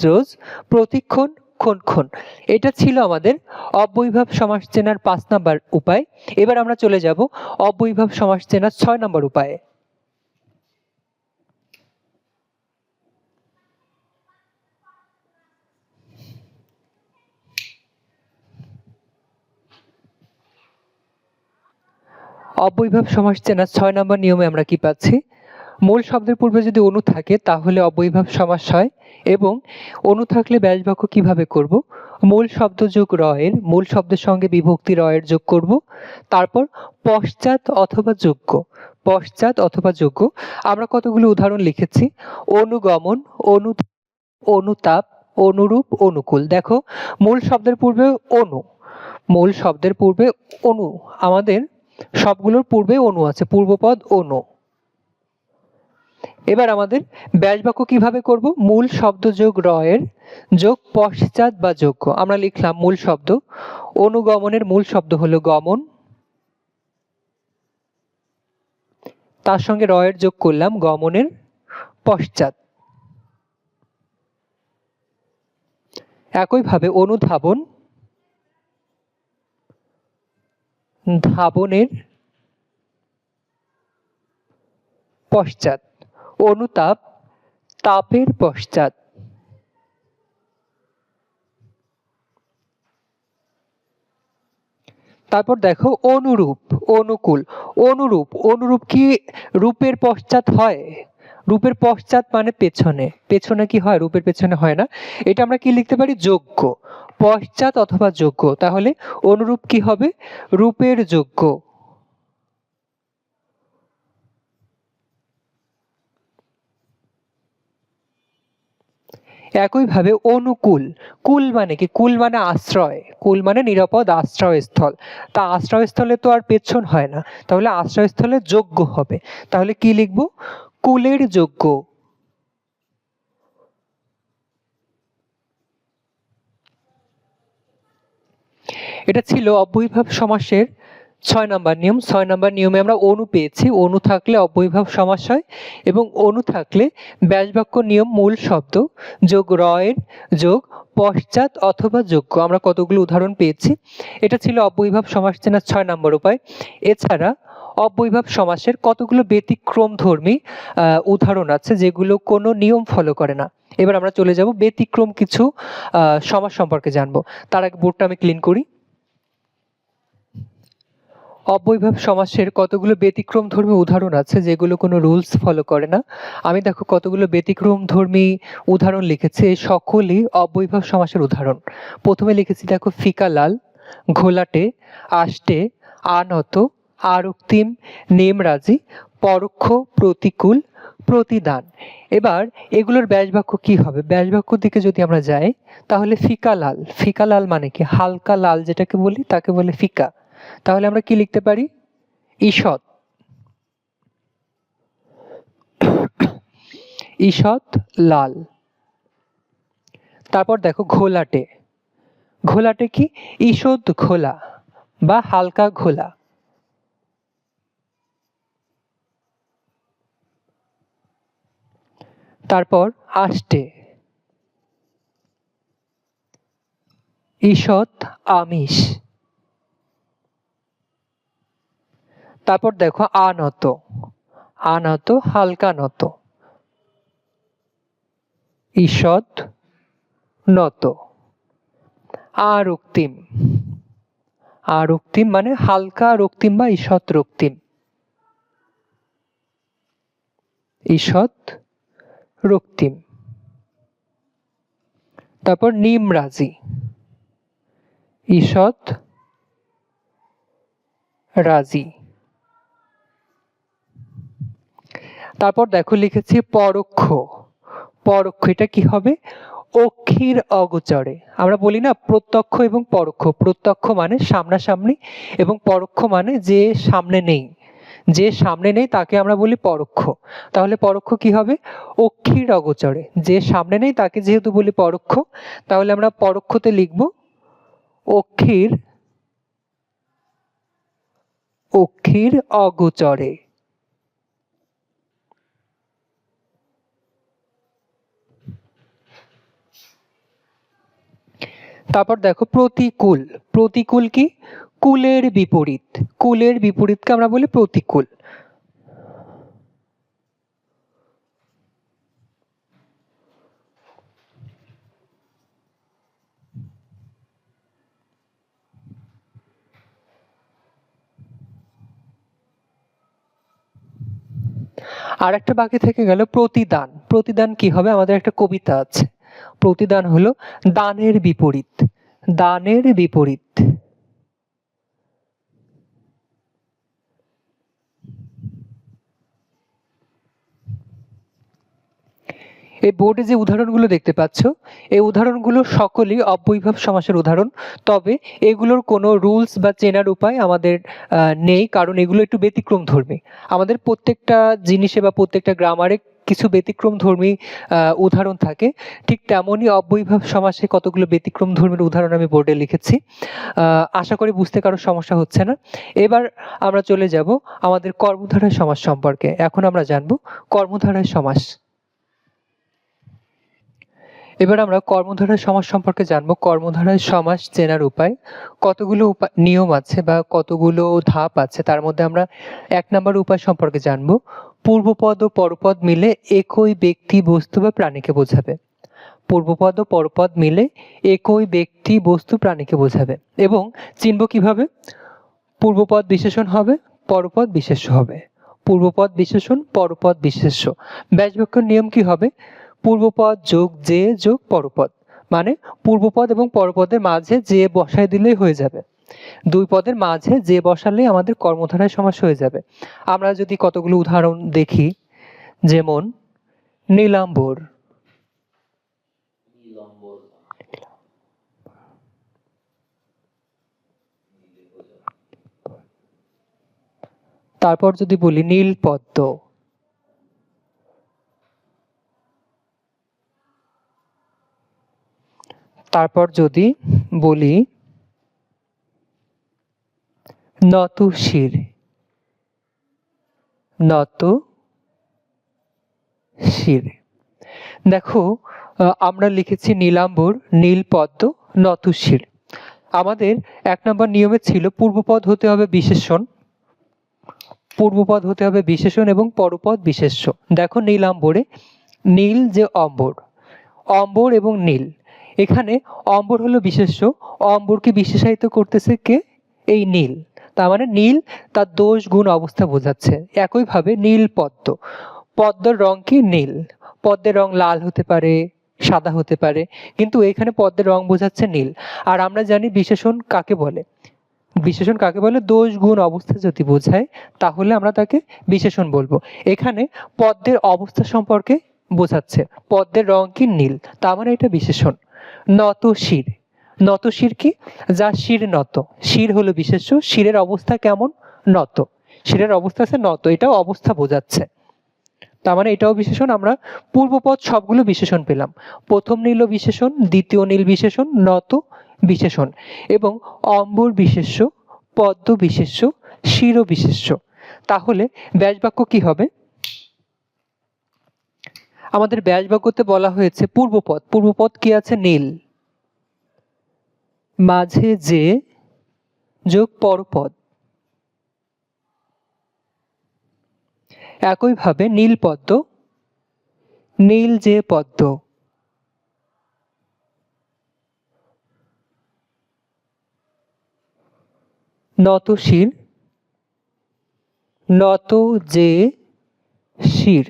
রোজ, প্রতিক্ষণ, ক্ষণ। এটা ছিল আমাদের অব্যয়ীভাব সমাস চেনার 5 নাম্বার উপায়। এবার আমরা চলে যাব অব্যয়ীভাব সমাস চেনার 6 নাম্বার উপায়ে। অব্যয়ীভাব সমাস চেনার 6 নাম্বার নিয়মে আমরা কি পাচ্ছি? মূল শব্দের পূর্বে যদি অনু থাকে তাহলে অব্যয়ীভাব সমাস হয়, এবং অনু থাকলে ব্যাস বাক্য কিভাবে করব? মূল শব্দ যোগ রয়ের, মূল শব্দের সঙ্গে বিভক্তি রয়ের যোগ করব। তারপর পশ্চাৎ অথবা যোগ্য। আমরা কতগুলো উদাহরণ লিখেছি? অনুগমন, অনুতাপ, অনুরূপ, অনুকূল। দেখো মূল শব্দের পূর্বে অনু, আমাদের সবগুলোর পূর্বে অনু আছে, পূর্বপদ অনু। এবার আমাদের ব্যাস বাক্য কিভাবে করব? মূল শব্দ যোগ রয়ের যোগ পশ্চাৎ বা যোগ্য। আমরা লিখলাম মূল শব্দ, অনুগমনের মূল শব্দ হলো গমন, তার সঙ্গে রয়ের যোগ করলাম গমনের পশ্চাৎ। একইভাবে অনুধাবন, ধাবনের পশ্চাৎ, অনুতাপ, তাপের পশ্চাৎ। তারপর দেখো অনুরূপ, অনুকূল, অনুরূপ কি রূপের পশ্চাৎ হয়? রূপের পশ্চাৎ মানে পেছনে কি হয়? রূপের পেছনে হয় না। এটা আমরা কি লিখতে পারি? যোগ্য, পশ্চাৎ অথবা যোগ্য। তাহলে অনুরূপ কি হবে? রূপের যোগ্য। একইভাবে অনুকূল, কুল মানে কি? কুল মানে আশ্রয়, কুল মানে নিরাপদ আশ্রয়স্থল। তা আশ্রয়স্থলে তো আর পেছন হয় না, তাহলে আশ্রয়স্থলে যোগ্য হবে। তাহলে কি লিখবো? কুলের যোগ্য। এটা ছিল অব্যয়ীভাব সমাসের 6 নাম্বার নিয়ম। 6 নাম্বার নিয়মে আমরা অনু পেয়েছি। অনু থাকলে অব্যয়ীভাব সমাস হয়, এবং অনু থাকলে ব্যাস বাক্য নিয়ম মূল শব্দ যোগ রয়ের যোগ পশ্চাৎ অথবা যোগ্য। আমরা কতগুলো উদাহরণ পেয়েছি। এটা ছিল অব্যয়ীভাব সমাস চেনার 6 নাম্বার উপায়। এছাড়া অব্যয়ীভাব সমাসের কতগুলো ব্যতিক্রমধর্মী উদাহরণ আছে যেগুলো কোনো নিয়ম ফলো করে না। এবার আমরা চলে যাব ব্যতিক্রম কিছু সমাস সম্পর্কে জানবো। তার আগে বোর্ডটা আমি ক্লিন করি। অব্যয়ভাব সমাসের কতগুলো ব্যতিক্রমধর্মী উদাহরণ আছে যেগুলো কোনো রুলস ফলো করে না। আমি দেখো কতগুলো ব্যতিক্রমধর্মী উদাহরণ লিখেছি, এই সকলই অব্যয়ভাব সমাসের উদাহরণ। প্রথমে লিখেছি দেখো ফিকা লাল, ঘোলাটে, আষ্টে, আনত, আরক্তিম, নেমরাজি, পরোক্ষ, প্রতিকূল, প্রতিদান। এবার এগুলোর ব্যাসবাক্য কি হবে? ব্যাসবাক্যর দিকে যদি আমরা যাই তাহলে ফিকা লাল, ফিকা লাল মানে কি? হালকা লাল যেটাকে বলি তাকে বলে ফিকা। তাহলে আমরা কি লিখতে পারি? ঈষৎ, ঈষৎ লাল। তারপর দেখো ঘোলাটে, ঘোলাটে কি? ঈষৎ ঘোলা বা হালকা ঘোলা। তারপর আষ্টে, ঈষৎ আমিষ। তারপর দেখো আনত, আনত হালকা নত, ঈষৎ নত। আরক্তিম, আরক্তিম মানে হালকা রক্তিম বা ঈষৎ রক্তিম, ঈষৎ রক্তিম। তারপর নিমরাজি, ঈষৎ রাজি। তারপর দেখো লিখেছি পরোক্ষ, পরোক্ষ এটা কি হবে? অক্ষির অগোচরে। আমরা বলি না প্রত্যক্ষ এবং পরোক্ষ, প্রত্যক্ষ মানে সামনাসামনি এবং পরোক্ষ মানে যে সামনে নেই, যে সামনে নেই তাকে আমরা বলি পরোক্ষ। তাহলে পরোক্ষ কি হবে? অক্ষির অগোচরে, যে সামনে নেই তাকে যেহেতু বলি পরোক্ষ, তাহলে আমরা পরোক্ষতে লিখব অক্ষির, অক্ষির অগোচরে। তারপর দেখো প্রতিকূল, প্রতিকূল কি? কুলের বিপরীত, কুলের বিপরীতকে আমরা বলি প্রতিকূল। আর একটা বাকি থেকে গেল প্রতিদান। প্রতিদান কি হবে? আমাদের একটা কবিতা আছে, প্রতিদান হলো দানের বিপরীত, দানের বিপরীত। এই বোর্ডে যে উদাহরণগুলো দেখতে পাচ্ছ এই উদাহরণগুলো সকলেই অব্যয়ভাব সমাসের উদাহরণ, তবে এগুলোর কোনো রুলস বা চেনার উপায় আমাদের নেই, কারণ এগুলো একটু ব্যতিক্রমধর্মী। আমাদের প্রত্যেকটা জিনিসে বা প্রত্যেকটা গ্রামারে কিছু ব্যতিক্রমধর্মী উদাহরণ থাকে, ঠিক তেমনই অব্যয়ভাব সমাসে কতগুলো ব্যতিক্রমধর্মীর উদাহরণ আমি বোর্ডে লিখেছি। আশা করি বুঝতে কারো সমস্যা হচ্ছে না। এবার আমরা চলে যাব আমাদের কর্মধারয় সমাস সম্পর্কে। এখন আমরা জানবো কর্মধারয় সমাস। এবার আমরা কর্মধারয় সমাস সম্পর্কে জানবো। কর্মধারয় সমাস চেনার উপায়, কতগুলো নিয়ম আছে বা কতগুলো ধাপ আছে, তার মধ্যে আমরা 1 নম্বর উপায় সম্পর্কে জানবো। পূর্বপদ ও পরপদ মিলে একই ব্যক্তি বস্তু বা প্রাণীকে বোঝাবে। পূর্বপদ ও পরপদ মিলে একই ব্যক্তি বস্তু প্রাণীকে বোঝাবে। এবং চিনব কিভাবে? পূর্বপদ বিশেষণ হবে, পরপদ বিশেষ্য হবে, পূর্বপদ বিশেষণ, পরপদ বিশেষ্য। ব্যাসবাক্যের নিয়ম কি হবে? পূর্বপদ যোগ যে যোগ পরপদ, মানে পূর্বপদ এবং পরপদের মাঝে যে বসায় দিলেই হয়ে যাবে। দুই পদের মাঝে যে বসালেই আমাদের কর্মধারয় সমাস হয়ে যাবে। আমরা যদি কতগুলো উদাহরণ দেখি, যেমন নীলাম্বর, তারপর যদি বলি নীল পদ্ম, তারপর যদি বলি নত শির, নত শির। দেখো আমরা লিখেছি নীলাম্বর, নীল পদ্ম, নত শির। আমাদের 1 নম্বর নিয়মে ছিল পূর্বপদ হতে হবে বিশেষণ, পূর্বপদ হতে হবে বিশেষণ এবং পরপদ বিশেষ্য। দেখো নীলাম্বরে, নীল যে অম্বর, অম্বর এবং নীল, এখানে অম্বর হলো বিশেষ্য, অম্বরকে বিশেষায়িত করতেছে কে? এই নীল। তার মানে নীল তার দোষ গুণ অবস্থা বোঝাচ্ছে। একইভাবে নীল পদ্ম, পদ্মর রং কি নীল, পদ্মের রং লাল হতে পারে, সাদা হতে পারে, কিন্তু এখানে পদ্মের রং বোঝাচ্ছে নীল। আর আমরা জানি বিশেষণ কাকে বলে, বিশেষণ কাকে বলে, দোষ গুণ অবস্থা যদি বোঝায় তাহলে আমরা তাকে বিশেষণ বলবো। এখানে পদ্মের অবস্থা সম্পর্কে বোঝাচ্ছে, পদ্মের রং কি নীল, তার মানে এটা বিশেষণ। নত শির, নত শির কি, যার শির নত, শির হলো বিশেষ্য, শিরের অবস্থা কেমন, নত, শিরের অবস্থা আছে নত, এটাও অবস্থা বোঝাচ্ছে, তার মানে এটাও বিশেষণ। আমরা পূর্বপদ সবগুলো বিশেষণ পেলাম, প্রথম নীল বিশেষণ, দ্বিতীয় নীল বিশেষণ, নত বিশেষণ, এবং অম্বর বিশেষ্য, পদ্ম বিশেষ্য, শির বিশেষ্য। তাহলে ব্যাসবাক্য কি হবে, আমাদের ব্যাসবাক্যতে বলা হয়েছে পূর্বপদ, পূর্বপদ কি আছে নীল, মাঝে যে যোগ পরপদ, একইভাবে নীল পদ্ম, নীল যে পদ্ম, নত শির, নত যে শির।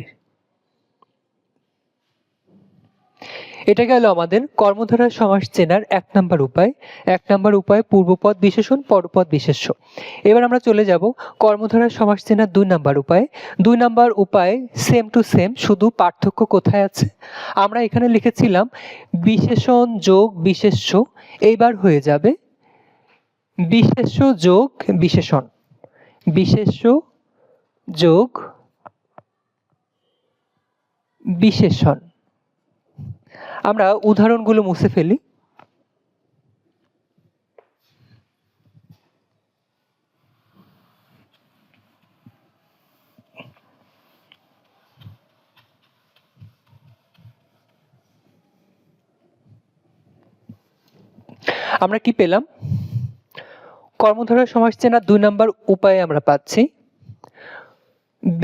এটা গেল আমাদের কর্মধারয় সমাস চেনার 1 নম্বর উপায়। 1 নম্বর উপায় পূর্বপদ বিশেষণ, পরপদ বিশেষ্য। এবার আমরা চলে যাব কর্মধারয় সমাস চেনার 2 নম্বর উপায়। 2 নম্বর উপায় সেম টু সেম, শুধু পার্থক্য কোথায় আছে, আমরা এখানে লিখেছিলাম বিশেষণ যোগ বিশেষ্য, এইবার হয়ে যাবে বিশেষ্য যোগ বিশেষণ, বিশেষ্য যোগ বিশেষণ। আমরা উদাহরণগুলো মুছে ফেলি। আমরা কি পেলাম, কর্মধারয় সমাস চেনার 2 নম্বর উপায়ে আমরা পাচ্ছি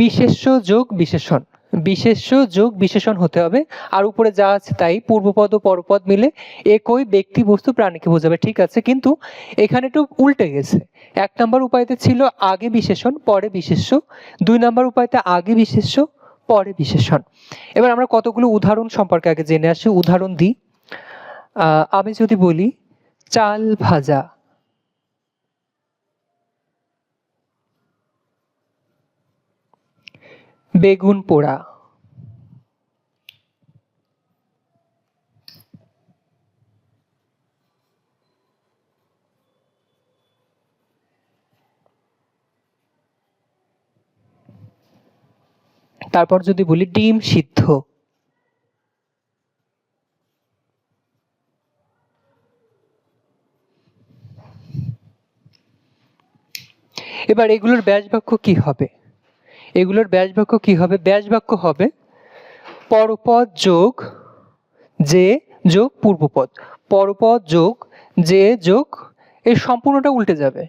বিশেষ্য যোগ বিশেষণ, বিশেষ্য যোগ বিশেষণ হতে হবে, আর উপরে যা আছে তাই পূর্বপদ ও পরপদ মিলে একই ব্যক্তি বস্তু প্রাণীকে বোঝাবে, ঠিক আছে, কিন্তু এখানে একটু উল্টে গেছে। 1 নম্বর উপায়তে ছিল আগে বিশেষণ পরে বিশেষ্য, 2 নম্বর উপায়তে আগে বিশেষ্য পরে বিশেষণ। এবার আমরা কতগুলো উদাহরণ সম্পর্কে আগে জেনে আসি, উদাহরণ দিই। আমি যদি বলি চাল ভাজা, বেগুন পোড়া, তারপর যদি বলি ডিম সিদ্ধ, এবার এগুলোর ব্যাসবাক্য কি হবে, এগুলোর ব্যাসবাক্য কি হবে, ব্যাসবাক্য হবে পরপদ যোগ যে যোগ পূর্বপদ, পরপদ যোগ যে যোগ, এই সম্পূর্ণটা উল্টে যাবে,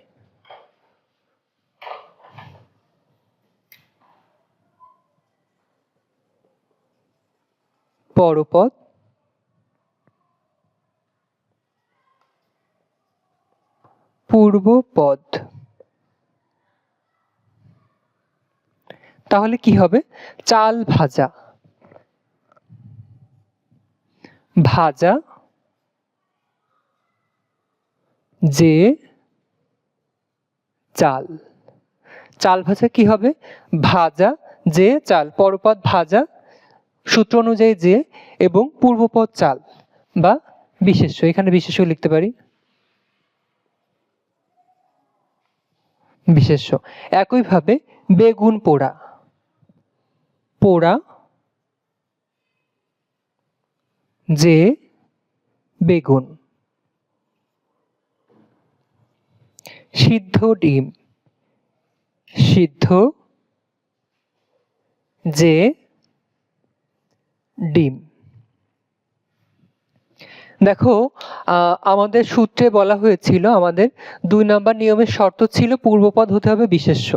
পরপদ পূর্বপদ। তাহলে কি হবে, চাল ভাজা, ভাজা যে চাল, চাল ভাজা কি হবে, ভাজা যে চাল, পরপদ ভাজা সূত্র অনুযায়ী যে, এবং পূর্বপদ চাল বা বিশেষ্য, এখানে বিশেষ্য লিখতে পারি বিশেষ্য। একইভাবে বেগুন পোড়া, পোড়া যে বেগুন, সিদ্ধ ডিম, সিদ্ধ যে ডিম। দেখো আমাদের সূত্রে বলা হয়েছিল, আমাদের 2 নম্বর নিয়মের শর্ত ছিল পূর্বপদ হতে হবে বিশেষ্য,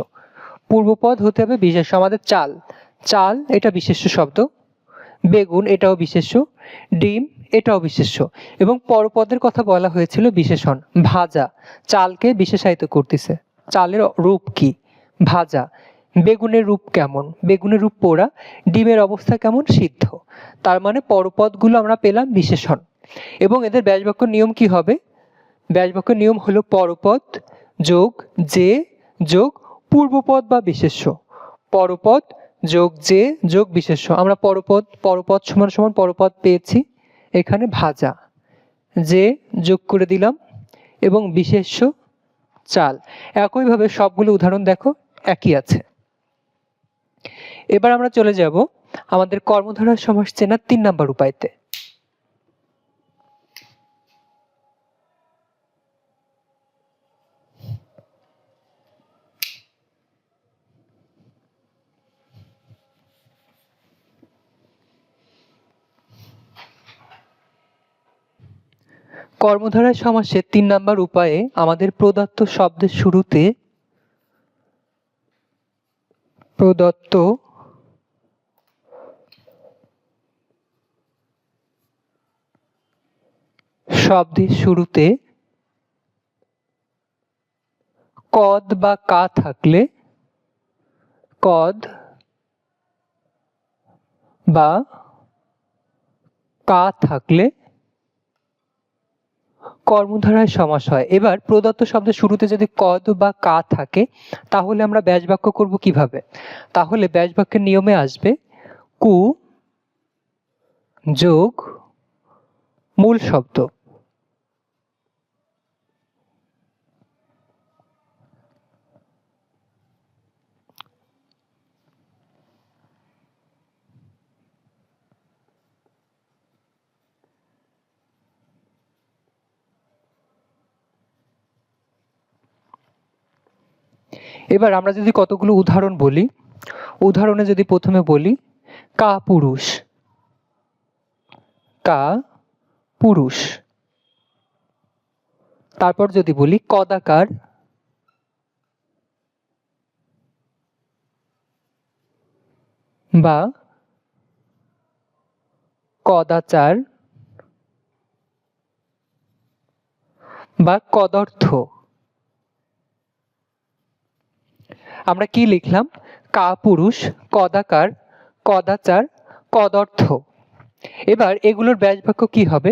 পূর্বপদ হতে হবে বিশেষ্য। আমাদের চাল, চাল এটা বিশেষ্য শব্দ, বেগুন এটাও বিশেষ্য, ডিম এটাও বিশেষ্য, এবং পরপদের কথা বলা হয়েছিল বিশেষণ, ভাজা চালকে বিশেষায়িত করতেছে, চালের রূপ কি? ভাজা। বেগুনের রূপ কেমন? বেগুনের রূপ পোড়া। ডিমের অবস্থা কেমন? সিদ্ধ। তার মানে পরপদগুলো আমরা পেলাম বিশেষণ। এবং এদের ব্যাসবাক্য নিয়ম কি হবে? ব্যাসবাক্য নিয়ম হলো পরপদ যোগ যে যোগ পূর্বপদ বা বিশেষ্য। পরপদ যোগ যে যোগ বিশেষ্য। আমরা পরপদ সমান সমান পরপদ পেয়েছি এখানে ভাজা, যে যোগ করে দিলাম এবং বিশেষ্য চাল। একইভাবে সবগুলো উদাহরণ দেখো একই আছে। এবার আমরা চলে যাব আমাদের কর্মধারয় সমাস চেনার 3 নাম্বার উপায়তে। কর্মধারয় সমাসের 3 নাম্বার উপায়ে আমাদের প্রদত্ত শব্দের শুরুতে কদ বা কা থাকলে কর্মধারয় সমাস হয়। এবার প্রদত্ত শব্দের শুরুতে যদি কদ বা কা থাকে তাহলে আমরা ব্যাসবাক্য করব কিভাবে? তাহলে ব্যাসবাক্যের নিয়মে আসবে কু যোগ মূল শব্দ। এবার আমরা যদি কতগুলো উদাহরণ বলি, উদাহরণে যদি প্রথমে বলি কাপুরুষ, তারপর যদি বলি কদাকার বা কদাচার বা কদর্থ। আমরা কি লিখলাম? কাপুরুষ, কদাকার, কদাচার, কদর্থ। এবার এগুলোর ব্যাসবাক্য কি হবে?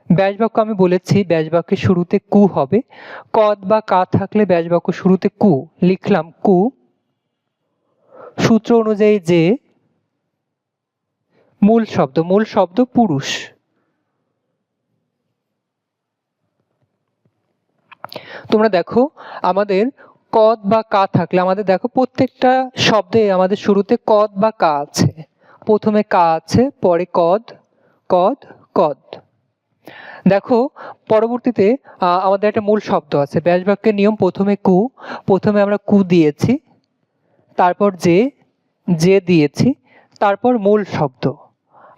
ব্যাসবাক্য আমি বলেছি ব্যাসবাক্যের শুরুতে কু হবে। কদ বা কা থাকলে ব্যাসবাক্য শুরুতে কু লিখলাম কু, সূত্র অনুযায়ী যে মূল শব্দ পুরুষ। তোমরা দেখো আমাদের কদ বা কা থাকলে আমাদের দেখো প্রত্যেকটা শব্দে আমাদের শুরুতে কদ বা কা আছে। প্রথমে কা আছে, পরে কদ, দেখো পরবর্তীতে আমাদের একটা মূল শব্দ আছে। ব্যাসবাক্যের নিয়ম প্রথমে আমরা কু দিয়েছি, তারপর যে দিয়েছি, তারপর মূল শব্দ।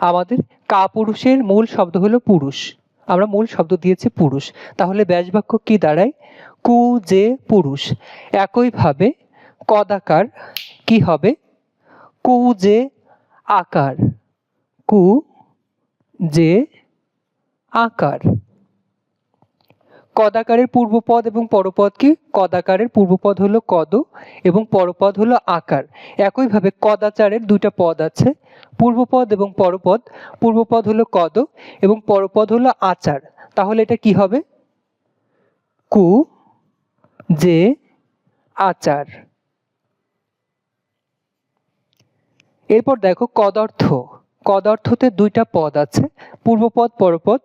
আমাদের কাপুরুষের মূল শব্দ হলো পুরুষ, আমরা মূল শব্দ দিয়েছি পুরুষ। তাহলে ব্যাসবাক্য কি দাঁড়ায়? কু যে পুরুষ। একইভাবে কদাকার কি হবে? কু যে আকার, কু যে আকার। কদাকারের পূর্বপদ এবং পরপদ কি? কদাকারের পূর্বপদ হলো কদ এবং পরপদ হলো আকার। একইভাবে কদাচারের দুইটা পদ আছে, পূর্বপদ এবং পরপদ। পূর্বপদ হলো কদ এবং পরপদ হলো আচার। তাহলে এটা কি হবে? কু যে আচার। এরপর দেখো কদর্থতে দুইটা পদ আছে, পূর্বপদ পরপদ।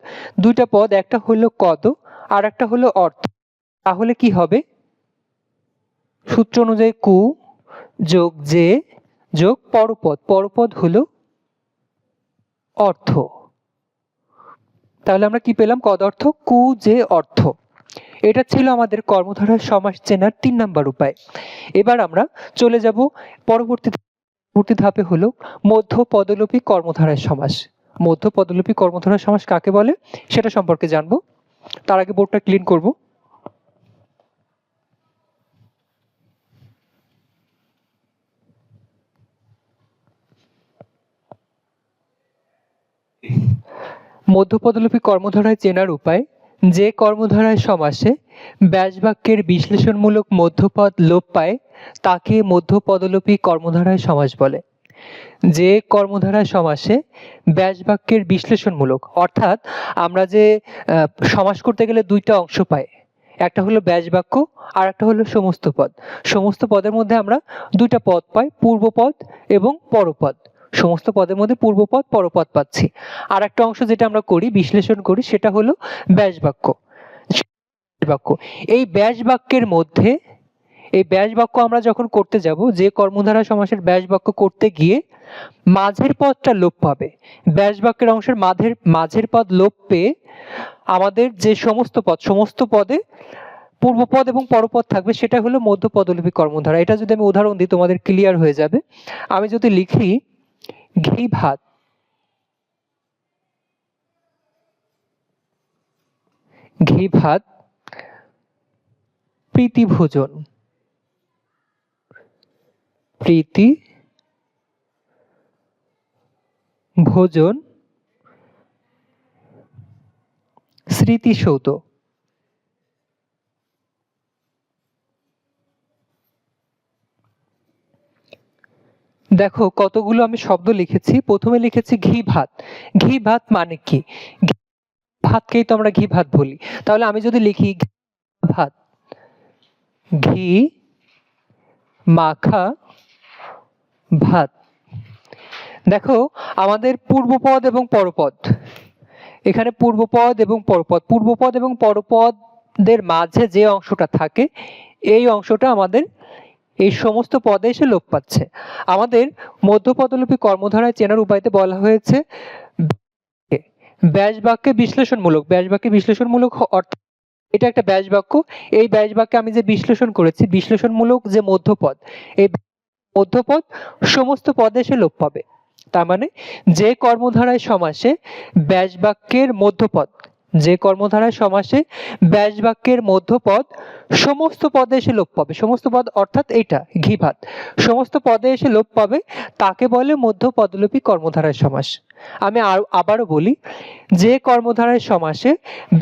দুইটা পদ, একটা হলো কদ আর একটা হলো অর্থ। তাহলে কি হবে? সূত্র অনুযায়ী কু যোগ যে যোগ পরপদ হলো অর্থ। তাহলে আমরা কি পেলাম? কদর্থ, কু যে অর্থ। এটা ছিল আমাদের কর্মধারয় সমাস চেনার 3 নাম্বার উপায়। এবার আমরা চলে যাব পরবর্তী ধাপে হলো মধ্য পদলোপী কর্মধারয় সমাস। মধ্য পদলোপী কর্মধারয় সমাস কাকে বলে সেটা সম্পর্কে জানবো। তার আগে বোর্ডটা ক্লিন করব। মধ্য পদলোপী কর্মধারয় চেনার উপায় যে কর্মধারায় সমাসে ব্যাসবাক্যের বিশ্লেষণমূলক মধ্যপদ লোপ পায় তাকে মধ্যপদলোপী কর্মধারায় সমাস বলে। যে কর্মধারায় সমাসে ব্যাসবাক্যের বিশ্লেষণমূলক, অর্থাৎ আমরা যে সমাস করতে গেলে দুইটা অংশ পাই, একটা হলো ব্যাসবাক্য আর একটা হলো সমস্ত পদ। সমস্ত পদের মধ্যে আমরা দুইটা পদ পাই, পূর্বপদ এবং পরপদ। সমস্ত পদের মধ্যে পূর্বপদ পরপদ পাচ্ছি। আর একটা অংশ যেটা আমরা করি, বিশ্লেষণ করি, সেটা হলো ব্যাসবাক্য। এই ব্যাসবাক্যের মধ্যে, এই ব্যাসবাক্য আমরা যখন করতে যাব, যে কর্মধারা সমাসের ব্যাসবাক্য করতে গিয়ে মাঝের পদটা লোপ পাবে। ব্যাসবাক্যের অংশের মাঝের পদ লোপ পেয়ে আমাদের যে সমস্ত পদে পূর্বপদ এবং পরপদ থাকবে, সেটা হলো মধ্যপদলোপী কর্মধারা। এটা যদি আমি উদাহরণ দিই তোমাদের ক্লিয়ার হয়ে যাবে। আমি যদি লিখি ঘি ভাত, ঘি ভাত প্রীতি ভোজন, প্রীতি ভোজন স্মৃতিসৌধ। দেখো কতগুলো আমি শব্দ লিখেছি। প্রথমে লিখেছি ঘি ভাত। ঘি ভাত মানে কি? ভাতকেই তো আমরা ঘি ভাত বলি। তাহলে আমি যদি লিখি ভাত, ঘি মাখা ভাত। দেখো আমাদের পূর্বপদ এবং পরপদ, এখানে পূর্বপদ এবং পরপদ, পূর্বপদ এবং পরপদের মাঝে যে অংশটা থাকে, এই অংশটা আমাদের এই সমস্ত পদে এসে লোপ পাচ্ছে। আমাদের মধ্যপদলোপী কর্মধারায় চেনার উপায়তে বলা হয়েছে ব্যাসবাক্যে বিশ্লেষণমূলক। ব্যাসবাক্যে বিশ্লেষণমূলক অর্থ, এটা একটা ব্যাসবাক্য। এই ব্যাসবাক্যে আমি যে বিশ্লেষণ করেছি, বিশ্লেষণমূলক যে মধ্যপদ, এই মধ্যপদ সমস্ত পদে এসে লোপ পাবে। তার মানে যে কর্মধারায় সমাসে ব্যাসবাক্যের মধ্যপদ, যে কর্মধারায় সমাসে ব্যাসবাক্যের মধ্যপদ সমস্ত পদে এসে লোপ পাবে, সমস্ত পদ অর্থাৎ এইটা ঘি ভাত সমস্ত পদে এসে লোপ পাবে, তাকে বলে মধ্যপদলোপী কর্মধারায় সমাস। আমি আবারও বলি, যে কর্মধারায় সমাসে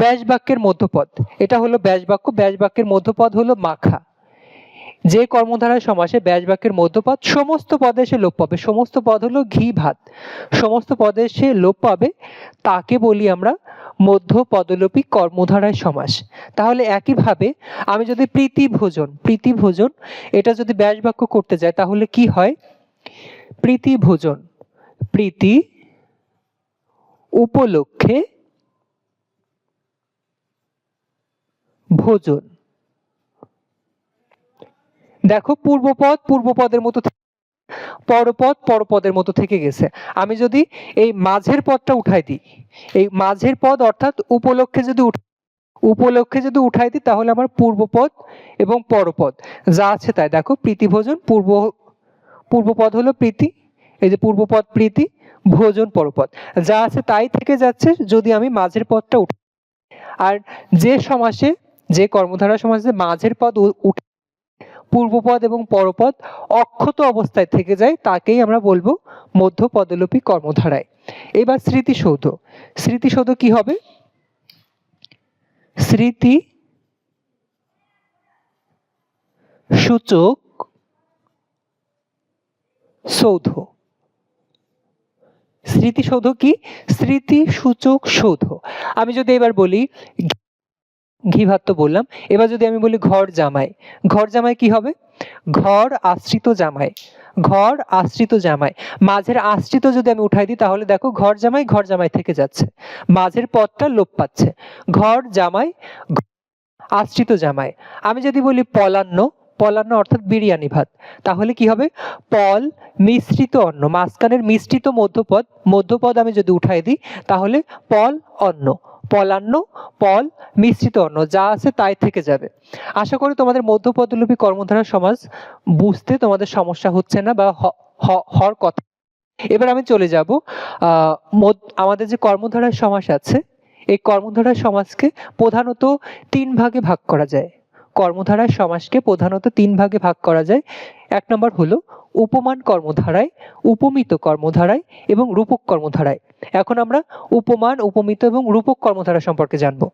ব্যাসবাক্যের মধ্যপদ, এটা হলো ব্যাসবাক্য, ব্যাসবাক্যের মধ্যপদ হলো মাখা। যে কর্মধারায় সমাসে ব্যাসবাক্যের মধ্যপদ সমস্ত পদে এসে লোপ পাবে, সমস্ত পদ হলো ঘি ভাত, সমস্ত পদে এসে লোপ পাবে, তাকে বলি আমরা মধ্যপদলোপী কর্মধারায় সমাস। তাহলে একইভাবে আমি যদি প্রীতি ভোজন, প্রীতি ভোজন এটা যদি ব্যাসবাক্য করতে যাই, তাহলে কি হয়? প্রীতি ভোজন, প্রীতি উপলক্ষে ভোজন। দেখো পূর্বপদ পূর্বপদের মতো, পরপদ পরপদের মতো থেকে গেছে। আমি যদি এই মাঝের পদটা উঠাই দিই, এই মাঝের পদ অর্থাৎ উপলক্ষে যদি উঠাই দিই, তাহলে আমার পূর্বপদ এবং পরপদ যা আছে তাই। দেখো প্রীতিভোজন, পূর্বপদ হলো প্রীতি, এই যে পূর্বপদ প্রীতি, ভোজন পরপদ, যা আছে তাই থেকে যাচ্ছে যদি আমি মাঝের পদটা উঠাই। আর যে সমাসে, যে কর্মধারা সমাসে মাঝের পদ উঠে পূর্বপদ এবং পরপদ অক্ষত অবস্থায় থেকে যায়, তাকেই আমরা বলবো মধ্যপদলোপী কর্মধারায়। এবার স্মৃতিসৌধ, স্মৃতিসৌধ কি হবে? স্মৃতি সূচক সৌধ। স্মৃতিসৌধ কি? স্মৃতি সূচক সৌধ। আমি যদি এবার বলি ঘি ভাত তো বললাম, এবার যদি আমি বলি ঘর জামাই, ঘর জামাই কি হবে? ঘর আশ্রিত জামাই, ঘর আশ্রিত জামাই। মাঝের আশ্রিত যদি আমি উঠাই দিই, তাহলে দেখো ঘর জামাই ঘর জামাই থেকে যাচ্ছে, মাঝের পদটা লোপ পাচ্ছে। ঘর জামাই আশ্রিত জামাই। আমি যদি বলি পলান্ন, পলান্ন অর্থাৎ বিরিয়ানি ভাত, তাহলে কি হবে? পল মিশ্রিত অন্ন, মাঝখানের মিশ্রিত মধ্যপদ, মধ্যপদ আমি যদি উঠাই দিই, তাহলে পল অন্ন, পলান্ন, পল মিশ্রিত অন্ন, যা আছে তাই থেকে যাবে। আশা করি তোমাদের মধ্যপদলোপী কর্মধারা সমাস বুঝতে তোমাদের সমস্যা হচ্ছে না বা হওয়ার কথা। এবার আমি চলে যাব আমাদের যে কর্মধারার সমাস আছে, এই কর্মধারার সমাসকে প্রধানত তিন ভাগে ভাগ করা যায়। কর্মধারার সমাসকে প্রধানত তিন ভাগে ভাগ করা যায়। এক নম্বর হলো উপমান কর্মধারায়, উপমিত কর্মধারায় এবং রূপক কর্মধারায়। এখন আমরা উপমান, উপমিত এবং রূপক কর্মধারা সম্পর্কে জানবো।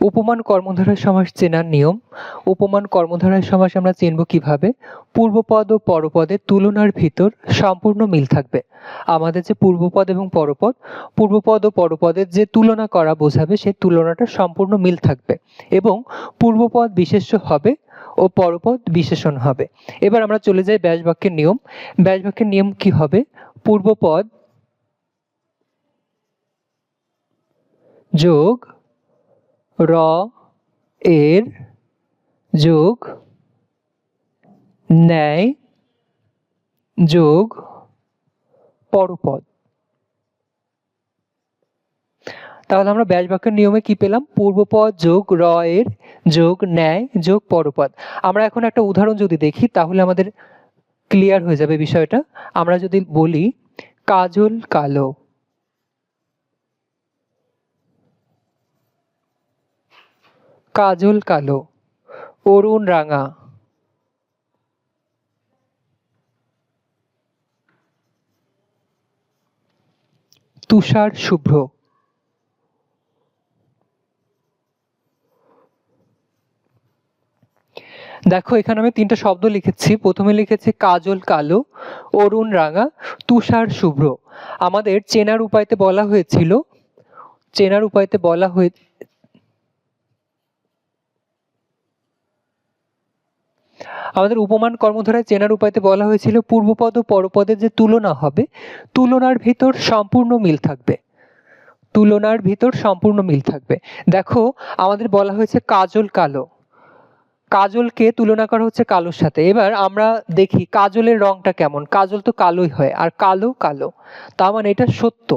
উপমান কর্মধারয় সমাস চেনার নিয়ম। উপমান কর্মধারয় সমাস আমরা চিনব কিভাবে? পূর্বপদ ও পরপদের তুলনার ভিতর সম্পূর্ণ মিল থাকবে। আমাদের যে পূর্বপদ এবং পরপদ, পূর্বপদ ও পরপদের যে তুলনা করা বোঝাবে সেই তুলনাটা সম্পূর্ণ মিল থাকবে এবং পূর্বপদ বিশেষ্য হবে ও পরপদ বিশেষণ হবে। এবার আমরা চলে যাই ব্যাস বাক্যের নিয়ম। ব্যাস বাক্যের নিয়ম কি হবে? পূর্বপদ যোগ র এর যোগ ন্যায় যোগ পরপদ। তাহলে আমরা ব্যাস বাক্যের নিয়মে কি পেলাম? পূর্বপদ যোগ র এর যোগ ন্যায় যোগ পরপদ। আমরা এখন একটা উদাহরণ যদি দেখি তাহলে আমাদের ক্লিয়ার হয়ে যাবে বিষয়টা। আমরা যদি বলি কাজল কালো, কাজল কালো, অরুণ রাঙা, তুষার শুভ্র। দেখো এখানে আমি তিনটা শব্দ লিখেছি। প্রথমে লিখেছি কাজল কালো, অরুণ রাঙা, তুষার শুভ্র। আমাদের চেনার উপায়তে বলা হয়েছিল, চেনার উপায়তে বলা হয়ে আমাদের উপমান কর্মধারায় চেনার উপায়তে বলা হয়েছিল পূর্বপদ ও পরপদের যে তুলনা হবে, তুলনার ভিতর সম্পূর্ণ মিল থাকবে, তুলনার ভিতর সম্পূর্ণ মিল থাকবে। দেখো আমাদের বলা হয়েছে কাজল কালো, কাজলকে তুলনা করা হচ্ছে কালোর সাথে। এবার আমরা দেখি কাজলের রংটা কেমন। কাজল তো কালোই হয়, আর কালো কালো, তার মানে এটা সত্য।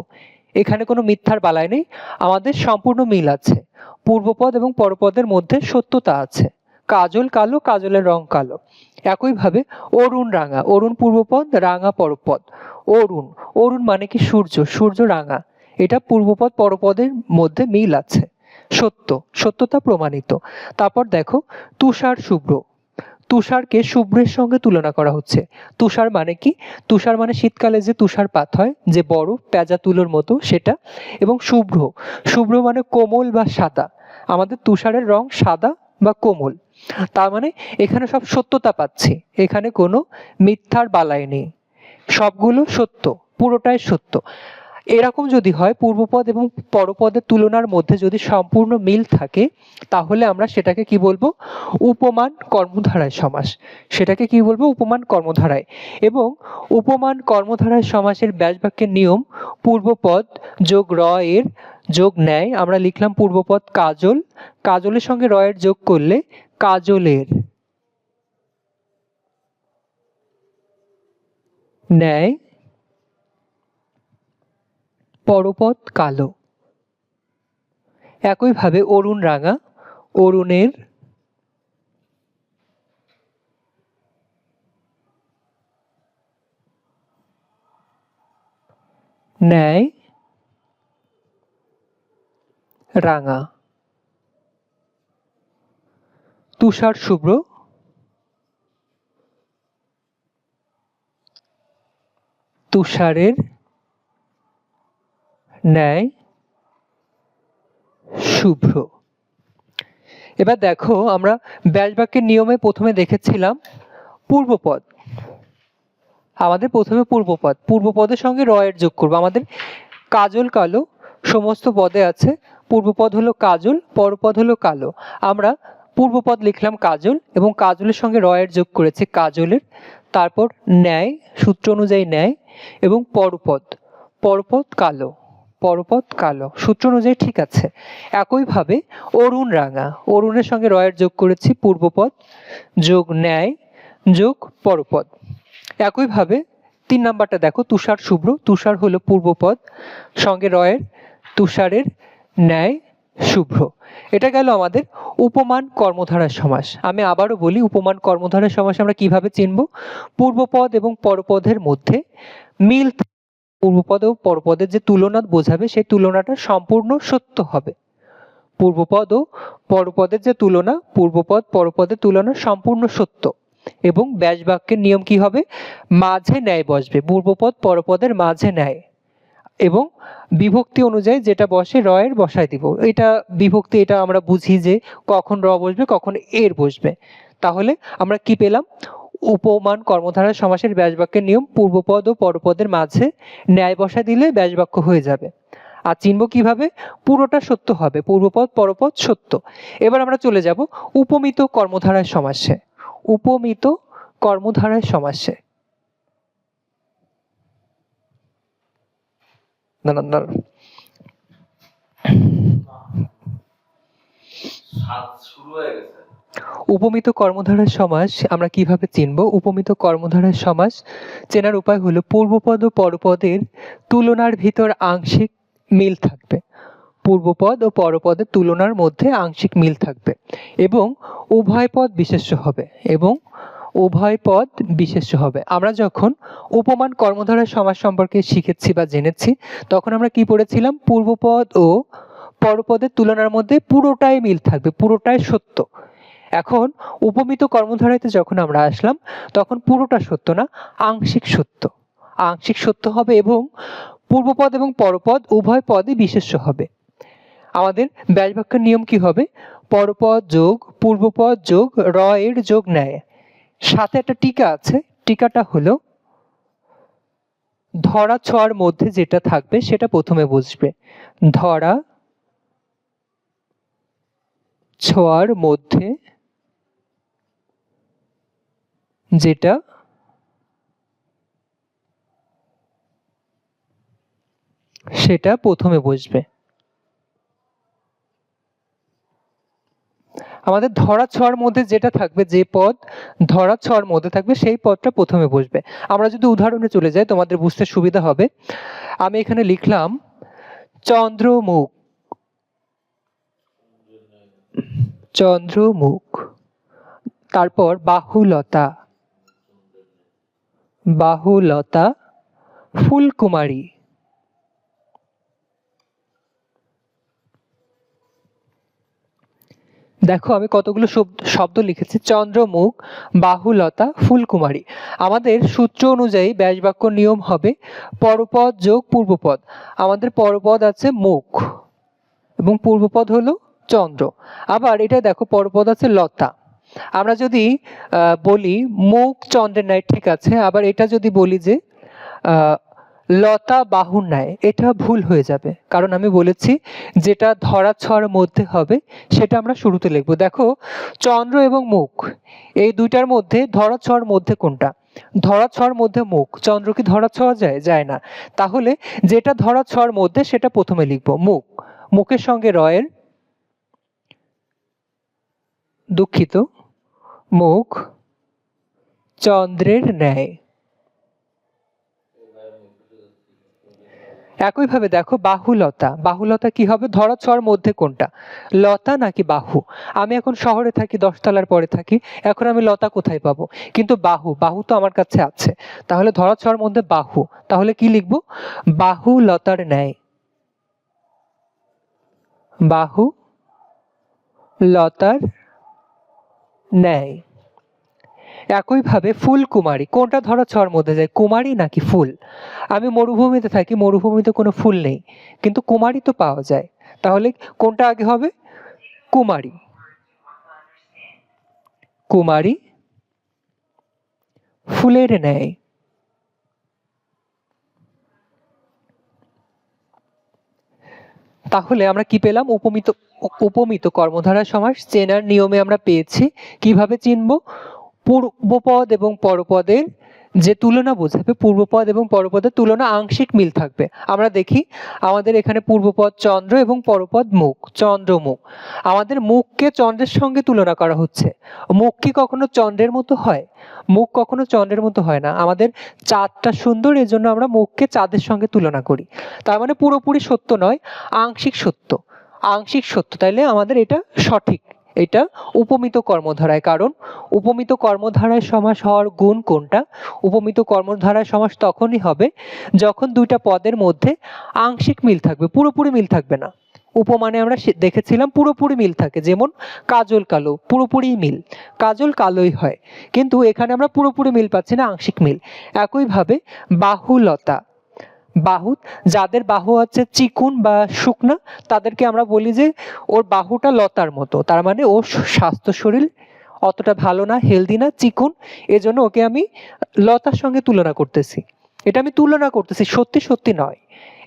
এখানে কোনো মিথ্যার বালাই নেই, আমাদের সম্পূর্ণ মিল আছে। পূর্বপদ এবং পরপদের মধ্যে সত্যতা আছে। কাজল কালো, কাজলের রং কালো। একইভাবে অরুণ রাঙা, অরুণ পূর্বপদ, রাঙা পরপদ। অরুণ, অরুণ মানে কি সূর্য, সূর্য রাঙা, এটা পূর্বপদ পরপদের মধ্যে মিল আছে, সত্য, সত্যতা প্রমাণিত। তারপর দেখো তুষার শুভ্র, তুষারকে শুভ্রের সঙ্গে তুলনা করা হচ্ছে। তুষার মানে কি? তুষার মানে শীতকালে যে তুষারপাত হয়, যে বরফ পেঁজা তুলোর মতো সেটা। এবং শুভ্র, শুভ্র মানে কোমল বা সাদা। আমাদের তুষারের রং সাদা বা কোমল, তার মানে এখানে সব সত্যতা পাচ্ছি, এখানে কোনো মিথ্যার বালাই নেই, সবগুলো সত্য, পুরোটাই সত্য। এরকম যদি হয়, পূর্বপদ এবং পরপদের তুলনার মধ্যে যদি সম্পূর্ণ মিল থাকে, তাহলে আমরা সেটাকে কি বলবো? উপমান কর্মধারায় সমাস। সেটাকে কি বলবো? উপমান কর্মধারায়। এবং উপমান কর্মধারায় সমাসের ব্যাস বাক্যের নিয়ম পূর্বপদ যোগ র এর যোগ ন্যায়। আমরা লিখলাম পূর্বপদ কাজল, কাজলের সঙ্গে র এর যোগ করলে কাজলের, ন্যায় পরপদ কালো। একইভাবে অরুণ রাঙা, অরুণের ন্যায় রাঙা। তুষার শুভ্র, তুষারের ন্যায় শুভ্র। এবার দেখো আমরা ব্যাস বাক্যের নিয়মে প্রথমে দেখেছিলাম পূর্বপদ। আমাদের প্রথমে পূর্বপদ, পূর্বপদের সঙ্গে র এর যোগ করবো। আমাদের কাজল কালো সমস্ত পদে আছে, পূর্বপদ হলো কাজল, পরপদ হলো কালো। আমরা পূর্বপদ লিখলাম কাজল এবং কাজলের সঙ্গে র এর যোগ করেছি কাজলের, তারপর ন্যায়, সূত্র অনুযায়ী ন্যায়, এবং পরপদ, পরপদ কালো, পরপদ কালো, সূত্র অনুযায়ী ঠিক আছে। একইভাবে অরুণ রাঙা, অরুণের সঙ্গে র এর যোগ করেছি পূর্বপদ যোগ ন্যায় যোগ পরপদ। একইভাবে 3 নাম্বারটা দেখো তুষার শুভ্র, তুষার হলো পূর্বপদ, সঙ্গে র এর, তুষারের ন্যায় শুভ্র। এটা গেল আমাদের উপমান কর্মধারয় সমাস। আমি আবারও বলি, উপমান কর্মধারয় সমাস আমরা কিভাবে চিনব? পূর্বপদ এবং পরপদের মধ্যে মিল, পূর্বপদ ও পরপদের যে তুলনা বোঝাবে সেই তুলনাটা সম্পূর্ণ সত্য হবে। পূর্বপদ ও পরপদের যে তুলনা, পূর্বপদ পরপদের তুলনা সম্পূর্ণ সত্য। এবং ব্যাস বাক্যের নিয়ম কি হবে? মাঝে ন্যায় বসবে, পূর্বপদ পরপদের মাঝে ন্যায়। এবং বিভক্তি অনুযায়ী যেটা বসে র এর বসায় দিব। এটা বিভক্তি, এটা আমরা বুঝি যে কখন র বসবে কখন এর বসবে। তাহলে আমরা কি পেলাম? উপমান কর্মধারয় সমাসের ব্যাসবাক্যের নিয়ম, পূর্বপদ ও পরপদের মাঝে ন্যায় বসা দিলে ব্যাসবাক্য হয়ে যাবে। আর চিনব কিভাবে? পুরোটা সত্য হবে, পূর্বপদ পরপদ সত্য। এবার আমরা চলে যাব উপমিত কর্মধারয় সমাসে। উপমিত কর্মধারয় সমাসে উপমিত কর্মধারয় সমাস আমরা কিভাবে চিনব? উপমিত কর্মধারয় সমাস চেনার উপায় হলো পূর্বপদ ও পরপদের তুলনার ভিতর আংশিক মিল থাকবে। পূর্বপদ ও পরপদের তুলনার মধ্যে আংশিক মিল থাকবে এবং উভয় পদ বিশেষ্য হবে। এবং উভয় পদ বিশেষ্য হবে। আমরা যখন উপমান কর্মধারয় সমাস সম্পর্কে শিখেছি বা জেনেছি তখন আমরা কি পড়েছিলাম? পূর্বপদ ও পরপদের তুলনার মধ্যে পুরোটাই মিল থাকবে, পুরোটাই সত্য। এখন উপমিত কর্মধারয়তে যখন আমরা আসলাম তখন পুরোটা সত্য না, আংশিক সত্য। আংশিক সত্য হবে এবং পূর্বপদ এবং পরপদ উভয় পদই বিশেষ্য হবে। আমাদের ব্যাসবাক্যের নিয়ম কি হবে? পরপদ যোগ পূর্বপদ যোগ র এর যোগ ন্যায়। সাথে একটা টিকা আছে, টিকাটা হলো ধরা ছোঁয়ার মধ্যে যেটা থাকবে সেটা প্রথমে বসবে। ধরা ছোঁয়ার মধ্যে যেটা সেটা প্রথমে বসবে। আমাদের ধরা ছোঁয়ার মধ্যে যেটা থাকবে, যে পদ ধরা ছোঁয়ার মধ্যে থাকবে সেই পদটা প্রথমে বসবে। আমরা যদি উদাহরণে চলে যাই তোমাদের বুঝতে সুবিধা হবে। আমি এখানে লিখলাম চন্দ্রমুখ। চন্দ্রমুখ, তারপর বাহুলতা। বাহুলতা ফুলকুমারী। দেখো আমি কতগুলো শব্দ লিখেছি, চন্দ্রমুখ, বাহুলতা, ফুলকুমারী। আমাদের সূত্র অনুযায়ী ব্যাসবাক্য নিয়ম হবে পরপদ যোগ পূর্বপদ। আমাদের পরপদ আছে মুখ এবং পূর্বপদ হলো চন্দ্র। আবার এটা দেখো পরপদ আছে লতা। আমরা যদি বলি মুখ চন্দ্রের ন্যায়, ঠিক আছে, আবার এটা যদি বলি যে লতা বাহুর ন্যায়, এটা ভুল হয়ে যাবে। কারণ আমি বলেছি যেটা ধরা ছোঁয়ার মধ্যে হবে সেটা আমরা শুরুতে লিখবো। দেখো চন্দ্র এবং মুখ এই দুইটার মধ্যে ধরা ছোঁয়ার মধ্যে কোনটা? ধরা ছোঁয়ার মধ্যে মুখ। চন্দ্র কি ধরা ছোঁয়া যায়? যায় না। তাহলে যেটা ধরা ছোঁয়ার মধ্যে সেটা প্রথমে লিখবো, মুখ। মুখের সঙ্গে রয়ের, দুঃখিত, মুখ চন্দ্রের ন্যায়। একইভাবে দেখো বাহুলতা। বাহুলতা কি হবে? ধরা ছোঁয়ার মধ্যে কোনটা? লতা নাকি বাহু? আমি এখন শহরে থাকি, 10 তলার পরে থাকি, এখন আমি লতা কোথায় পাবো? কিন্তু বাহু, বাহু তো আমার কাছে আছে। তাহলে ধরা ছোঁয়ার মধ্যে বাহু, তাহলে কি লিখবো? বাহু লতার ন্যায়। বাহু লতার ন্যায়। একইভাবে ফুলকুমারী, কোনটা ধরা ছোঁয়ার মধ্যে যায়? কুমারী নাকি ফুল? আমি মরুভূমিতে থাকি, মরুভূমিতে কোনো ফুল নেই, কিন্তু কুমারী তো পাওয়া যায়। তাহলে কোনটা আগে হবে? কুমারী। কুমারী ফুলের ন্যায়। তাহলে আমরা কি পেলাম? উপমিত কর্মধারয় সমাস চেনার নিয়মে আমরা পেয়েছি। কিভাবে চিনব? পূর্বপদ এবং পরপদের যে তুলনা বোঝাবে, পূর্বপদ এবং পরপদের তুলনা আংশিক মিল থাকবে। আমরা দেখি আমাদের এখানে পূর্বপদ চন্দ্র এবং পরপদ মুখ, চন্দ্রমুখ। আমাদের মুখকে চন্দ্রের সঙ্গে তুলনা করা হচ্ছে। মুখ কি কখনো চন্দ্রের মতো হয়? মুখ কখনো চন্দ্রের মতো হয় না। আমাদের চাঁদটা সুন্দর, এজন্য আমরা মুখকে চাঁদের সঙ্গে তুলনা করি। তার মানে পুরোপুরি সত্য নয়, আংশিক সত্য। আংশিক সত্য, তাইলে আমাদের এটা সঠিক। এটা উপমিত কর্মধারায়। কারণ উপমিত কর্মধারায় সমাস হওয়ার গুণ কোনটা? উপমিত কর্মধারায় সমাস তখনই হবে যখন দুইটা পদের মধ্যে আংশিক মিল থাকবে, পুরোপুরি মিল থাকবে না। উপমানে আমরা দেখেছিলাম পুরোপুরি মিল থাকে, যেমন কাজল কালো, পুরোপুরি মিল, কাজল কালোই হয়। কিন্তু এখানে আমরা পুরোপুরি মিল পাচ্ছি না, আংশিক মিল। একইভাবে বাহুলতা, বাহু, যাদের বাহু হচ্ছে চিকুন বা শুকনা তাদেরকে আমরা বলি যে ওর বাহুটা লতার মতো, তার মানে ওর স্বাস্থ্য শরীর অতটা ভালো না, হেলদি না, চিকুন, এজন্য ওকে আমি লতার সঙ্গে তুলনা করতেছি। এটা আমি তুলনা করতেছি, সত্যি সত্যি নয়,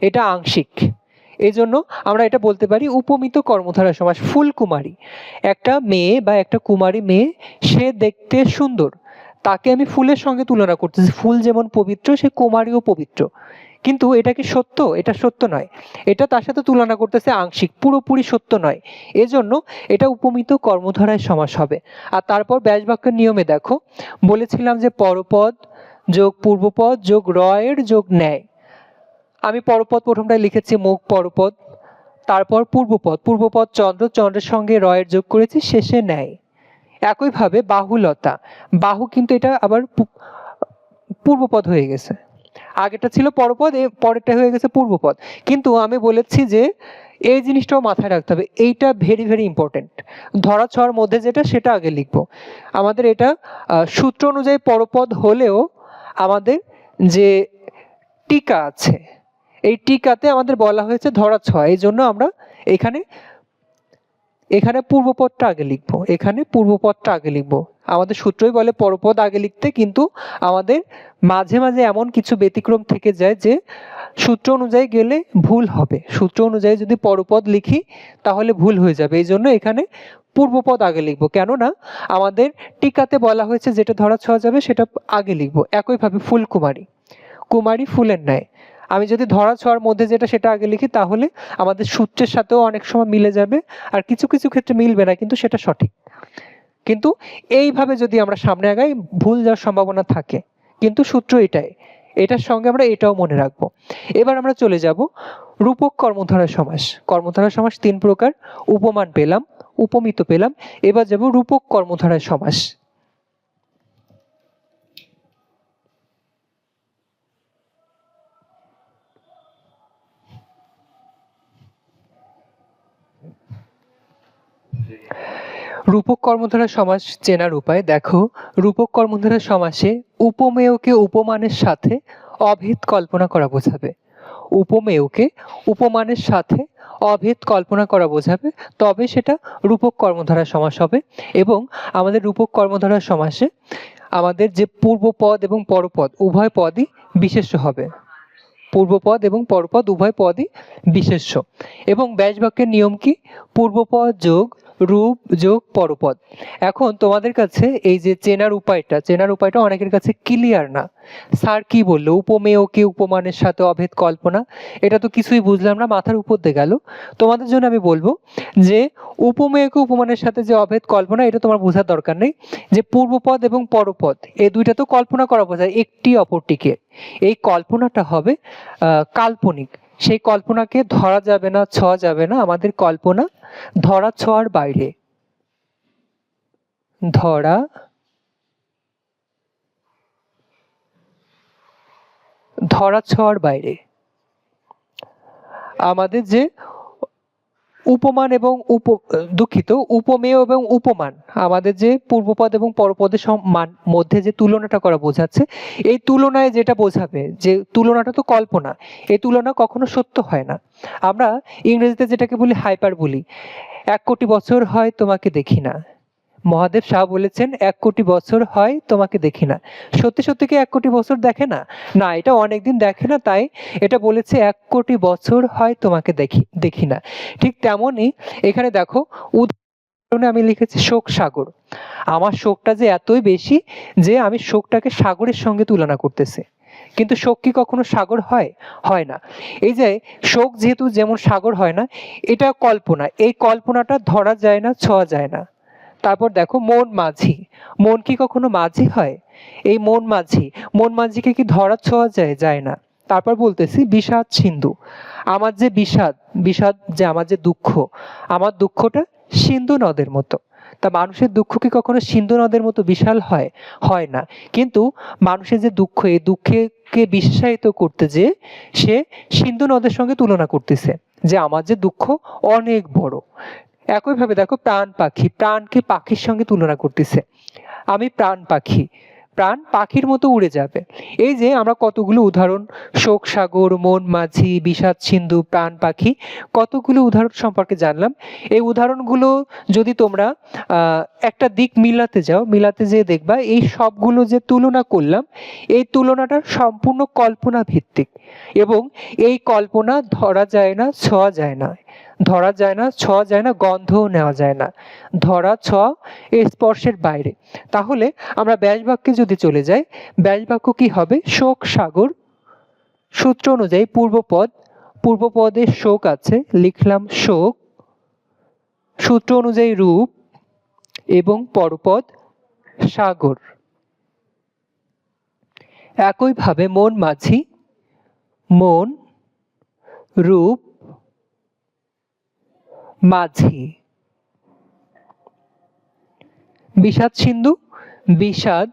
এটা আংশিক। এই জন্য আমরা এটা বলতে পারি উপমিত কর্মধারা সমাস। ফুলকুমারী, একটা মেয়ে বা একটা কুমারী মেয়ে, সে দেখতে সুন্দর, তাকে আমি ফুলের সঙ্গে তুলনা করতেছি। ফুল যেমন পবিত্র, সে কুমারীও পবিত্র, কিন্তু এটা কি সত্য? এটা সত্য নয়, এটা তার সাথে তুলনা করতেছে আংশিক, পুরোপুরি সত্য নয়। এজন্য এটা উপমিত কর্মধারায় সমাস হবে। আর তারপর ব্যাসবাক্যের নিয়মে দেখো, বলেছিলাম যে পরপদ যোগ পূর্বপদ যোগ রয়ের যোগ ন্যায়। আমি পরপদ প্রথমটায় লিখেছি মুখ পরপদ, তারপর পূর্বপদ, পূর্বপদ চন্দ্র, চন্দ্রের সঙ্গে রয়ের যোগ করেছি, শেষে ন্যায়। একইভাবে বাহুলতা, বাহু কিন্তু এটা আবার পূর্বপদ হয়ে গেছে, আগেটা ছিল পরপদ, পরেরটা হয়ে গেছে পূর্বপদ। কিন্তু আমি বলেছি যে এই জিনিসটাও মাথায় রাখতে হবে, এইটা ভেরি ভেরি ইম্পর্টেন্ট। ধরা ছোঁয়ার মধ্যে যেটা, সেটা আগে লিখবো। আমাদের এটা সূত্র অনুযায়ী পরপদ হলেও আমাদের যে টিকা আছে, এই টিকাতে আমাদের বলা হয়েছে ধরা ছোঁয়া, এই জন্য আমরা এখানে এখানে পূর্বপদটা আগে লিখবো, এখানে পূর্বপদটা আগে লিখবো। আমাদের সূত্রই বলে পরপদ আগে লিখতে, কিন্তু আমাদের মাঝে মাঝে এমন কিছু ব্যতিক্রম থেকে যায় যে সূত্র অনুযায়ী গেলে ভুল হবে, সূত্র অনুযায়ী যদি পরপদ লিখি তাহলে ভুল হয়ে যাবে। এই জন্য এখানে পূর্বপদ আগে লিখবো, কেননা আমাদের টিকাতে বলা হয়েছে যেটা ধরা ছোঁয়া যাবে সেটা আগে লিখবো। একইভাবে ফুলকুমারী, কুমারী ফুলের ন্যায়, আমি যদি ধরা ছোঁয়ার মধ্যে যেটা সেটা আগে লিখি তাহলে আমাদের সূত্রের সাথেও অনেক সময় মিলে যাবে, আর কিছু কিছু ক্ষেত্রে মিলবে না, কিন্তু সেটা সঠিক। কিন্তু এইভাবে যদি আমরা সামনে আগাই ভুল যাওয়ার সম্ভাবনা থাকে, কিন্তু সূত্র এটাই, এটার সঙ্গে আমরা এটাও মনে রাখবো। এবার আমরা চলে যাব রূপক কর্মধারয় সমাস। কর্মধারয় সমাস তিন প্রকার, উপমান পেলাম, উপমিত পেলাম, এবার যাব রূপক কর্মধারয় সমাস। রূপক কর্মধারয় সমাস চেনার উপায় দেখো, রূপক কর্মধারয় সমাসে উপমেয়কে উপমানের সাথে অভেদ কল্পনা করা বোঝাবে। উপমেয়কে উপমানের সাথে অভেদ কল্পনা করা বোঝাবে, তবে সেটা রূপক কর্মধারয় সমাস হবে। এবং আমাদের রূপক কর্মধারয় সমাসে আমাদের যে পূর্বপদ এবং পরপদ উভয় পদই বিশেষ্য হবে, পূর্বপদ এবং পরপদ উভয় পদই বিশেষ্য। এবং ব্যাসবাক্যের নিয়ম কি? পূর্বপদ যোগ রূপ যোগ পরপদ। এখন তোমাদের কাছে এই যে চেনার উপায়টা অনেকের কাছে ক্লিয়ার না। স্যার কি বললো, উপমেয়কে উপমানের সাথে অভেদ কল্পনা, এটা তো কিছুই বুঝলাম না, মাথার উপর দিয়ে গেল। তোমাদের জন্য আমি বলবো যে উপমেয়কে উপমানের সাথে যে অভেদ কল্পনা, এটা তোমার বোঝার দরকার নেই। যে পূর্বপদ এবং পরপদ এই দুইটা তো কল্পনা করা বোঝায় একটি অপরটিকে, এই কল্পনাটা হবে কাল্পনিক। সেই কল্পনাকে ধরা যাবে না, ছোঁয়া যাবে না। আমাদের কল্পনা ধরা ছোঁয়ার বাইরে, ধরা ছোঁয়ার বাইরে। আমাদের যে উপমান এবং দুঃখিত, উপমেয় এবং উপমান, আমাদের যে পূর্বপদ এবং পরপদের মধ্যে যে তুলনাটা করা বোঝাচ্ছে, এই তুলনায় যেটা বোঝাবে, যে তুলনাটা তো কল্পনা, এই তুলনা কখনো সত্য হয় না। আমরা ইংরেজিতে যেটাকে বলি হাইপার বলি, 1 কোটি বছর হয় তোমাকে দেখি না। মহাদেব শাহ বলেছেন 1 কোটি বছর হয় তোমাকে দেখি না। সত্যি সত্যি কি 1 কোটি বছর দেখে না? না, এটা অনেকদিন দেখে না, তাই এটা বলেছে 1 কোটি বছর হয় তোমাকে দেখি না। ঠিক তেমনই এখানে দেখো, উদাহরণে আমি লিখেছি শোক সাগর। আমার শোকটা যে এতই বেশি যে আমি শোকটাকে সাগরের সঙ্গে তুলনা করতেছি, কিন্তু শোক কি কখনো সাগর হয়? হয় না। এই যে শোক যেহেতু যেমন সাগর হয় না, এটা কল্পনা, এই কল্পনাটা ধরা যায় না, ছোঁয়া যায় না। তারপর দেখো মন মাঝি, মন কি কখনো মাঝি হয়? এই মন মাঝিকে কি ধরা ছোঁয়া যায়? যায় না। তারপর বলতেছি বিষাদ সিন্ধু, আমার যে বিষাদ যে আমার যে দুঃখ, আমার দুঃখটা সিন্ধু নদের মতো। তা মানুষের দুঃখ কি কখনো সিন্ধু নদের মতো বিশাল হয়? হয় না। কিন্তু মানুষের যে দুঃখ, এই দুঃখকে বিশেষায়িত করতে যে সে সিন্ধু নদের সঙ্গে তুলনা করতেছে, যে আমার যে দুঃখ অনেক বড়। একইভাবে দেখো প্রাণ পাখি, প্রাণকে পাখির সঙ্গে তুলনা করতেছে, আমি প্রাণ পাখি, প্রাণ পাখির মতো উড়ে যাবে। এই যে আমরা কতগুলো উদাহরণ, শোক সাগর, মন মাঝি, বিষাদ সিন্ধু, প্রাণ পাখি, কতগুলো উদাহরণ সম্পর্কে জানলাম। এই উদাহরণগুলো যদি তোমরা একটা দিক মিলাতে যেয়ে দেখবা এই সবগুলো যে তুলনা করলাম, এই তুলনাটা সম্পূর্ণ কল্পনা ভিত্তিক, এবং এই কল্পনা ধরা যায় না, ছোঁয়া যায় না, গন্ধও নেওয়া যায় না, ধরা ছোঁয়া এর স্পর্শের বাইরে। তাহলে আমরা ব্যাস বাক্যে যদি চলে যাই, ব্যাস বাক্য কি হবে? শোক সাগর, সূত্র অনুযায়ী পূর্বপদে শোক আছে, লিখলাম শোক, সূত্র অনুযায়ী রূপ, এবং পরপদ সাগর। একইভাবে মন মাঝি, মন, রূপ, মাঝি। বিষাদ সিন্ধু, বিষাদ,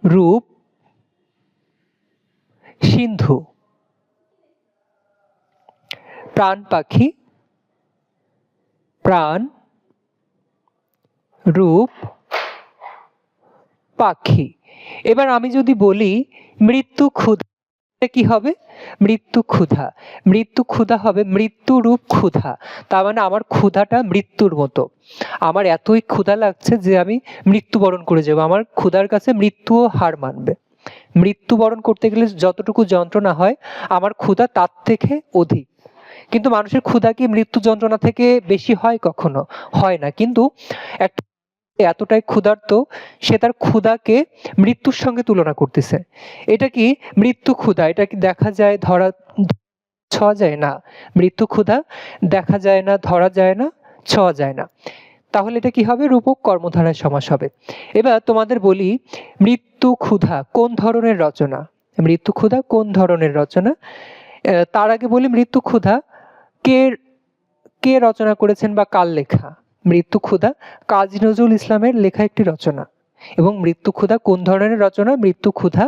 রূপ, সিন্ধু। প্রাণ পাখি, প্রাণ, রূপ, পাখি। এবার আমি যদি বলি মৃত্যু ক্ষুধা, কি হবে? মৃত্যু ক্ষুধা হবে মৃত্যু রূপ ক্ষুধা। তার মানে আমার ক্ষুধাটা মৃত্যুর মতো, আমার এতই ক্ষুধা লাগছে যে আমি মৃত্যুবরণ করে যাবো, আমার ক্ষুধার কাছে মৃত্যুও হার মানবে। মৃত্যুবরণ করতে গেলে যতটুকু যন্ত্রণা হয়, আমার ক্ষুধা তার থেকে অধিক। কিন্তু মানুষের ক্ষুধা কি মৃত্যু যন্ত্রণা থেকে বেশি হয়? কখনো হয় না। কিন্তু একটা এতটাই ক্ষুধার্ত, সে তার ক্ষুধাকে মৃত্যুর সঙ্গে তুলনা করতেছে। এটা কি মৃত্যু ক্ষুধা? এটা কি দেখা যায়, ছোঁয়া যায় না? মৃত্যু ক্ষুধা দেখা যায় না, ধরা যায় না, ছোঁয়া যায় না। তাহলে এটা কি হবে? রূপক কর্মধারয় সমাস হবে। এবার তোমাদের বলি মৃত্যু ক্ষুধা কোন ধরনের রচনা? মৃত্যু ক্ষুধা কোন ধরনের রচনা? তার আগে বলি মৃত্যু ক্ষুধা কে রচনা করেছেন বা কার লেখা? মৃত্যু ক্ষুধা কাজী নজরুল ইসলামের লেখা একটি রচনা। এবং মৃত্যু ক্ষুধা কোন ধরনের রচনা? মৃত্যু ক্ষুধা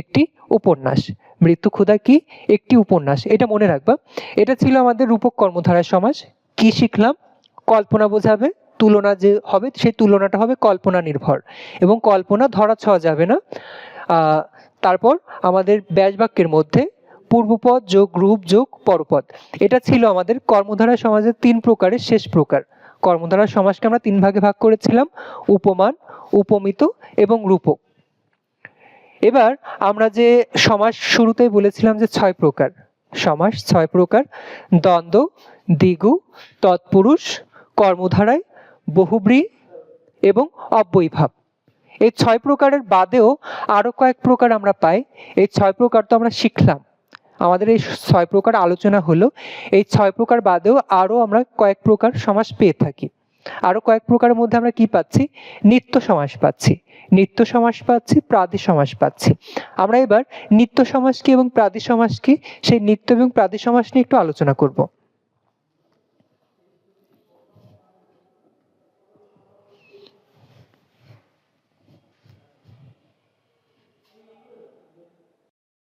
একটি উপন্যাস। মৃত্যু ক্ষুধা কি? একটি উপন্যাস। এটা মনে রাখবা। এটা ছিল আমাদের রূপক কর্মধারয় সমাস। কি শিখলাম? কল্পনা বোঝাবে, তুলনা যে হবে সেই তুলনাটা হবে কল্পনা নির্ভর, এবং কল্পনা ধরা ছোঁয়া যাবে না। তারপর আমাদের ব্যাস বাক্যের মধ্যে পূর্বপদ যোগ রূপ যোগ পরপদ, এটা ছিল আমাদের কর্মধারয় সমাজের 3 প্রকারের শেষ প্রকার। কর্মধারয় সমাজকে আমরা 3 ভাগে ভাগ করেছিলাম: উপমান, উপমিত এবং রূপক। এবার আমরা যে সমাস শুরুতেই বলেছিলাম যে 6 প্রকার সমাস, 6 প্রকার: দ্বন্দ্ব, দ্বিগু, তৎপুরুষ, কর্মধারয়, বহুব্রী এবং অব্যয়ীভাব। এই 6 প্রকারের বাদেও আরো কয়েক প্রকার আমরা পাই। এই 6 প্রকার তো আমরা শিখলাম, আমাদের এই 6 প্রকার আলোচনা হলো। এই 6 প্রকার বাদেও আরো আমরা কয়েক প্রকার সমাস পেয়ে থাকি। আরো কয়েক প্রকারের মধ্যে আমরা কি পাচ্ছি? নিত্য সমাস পাচ্ছি, প্রাদি সমাস পাচ্ছি। আমরা এবার নিত্য সমাস কি এবং প্রাদি সমাস কি, সেই নিত্য এবং প্রাদি সমাস নিয়ে একটু আলোচনা করব।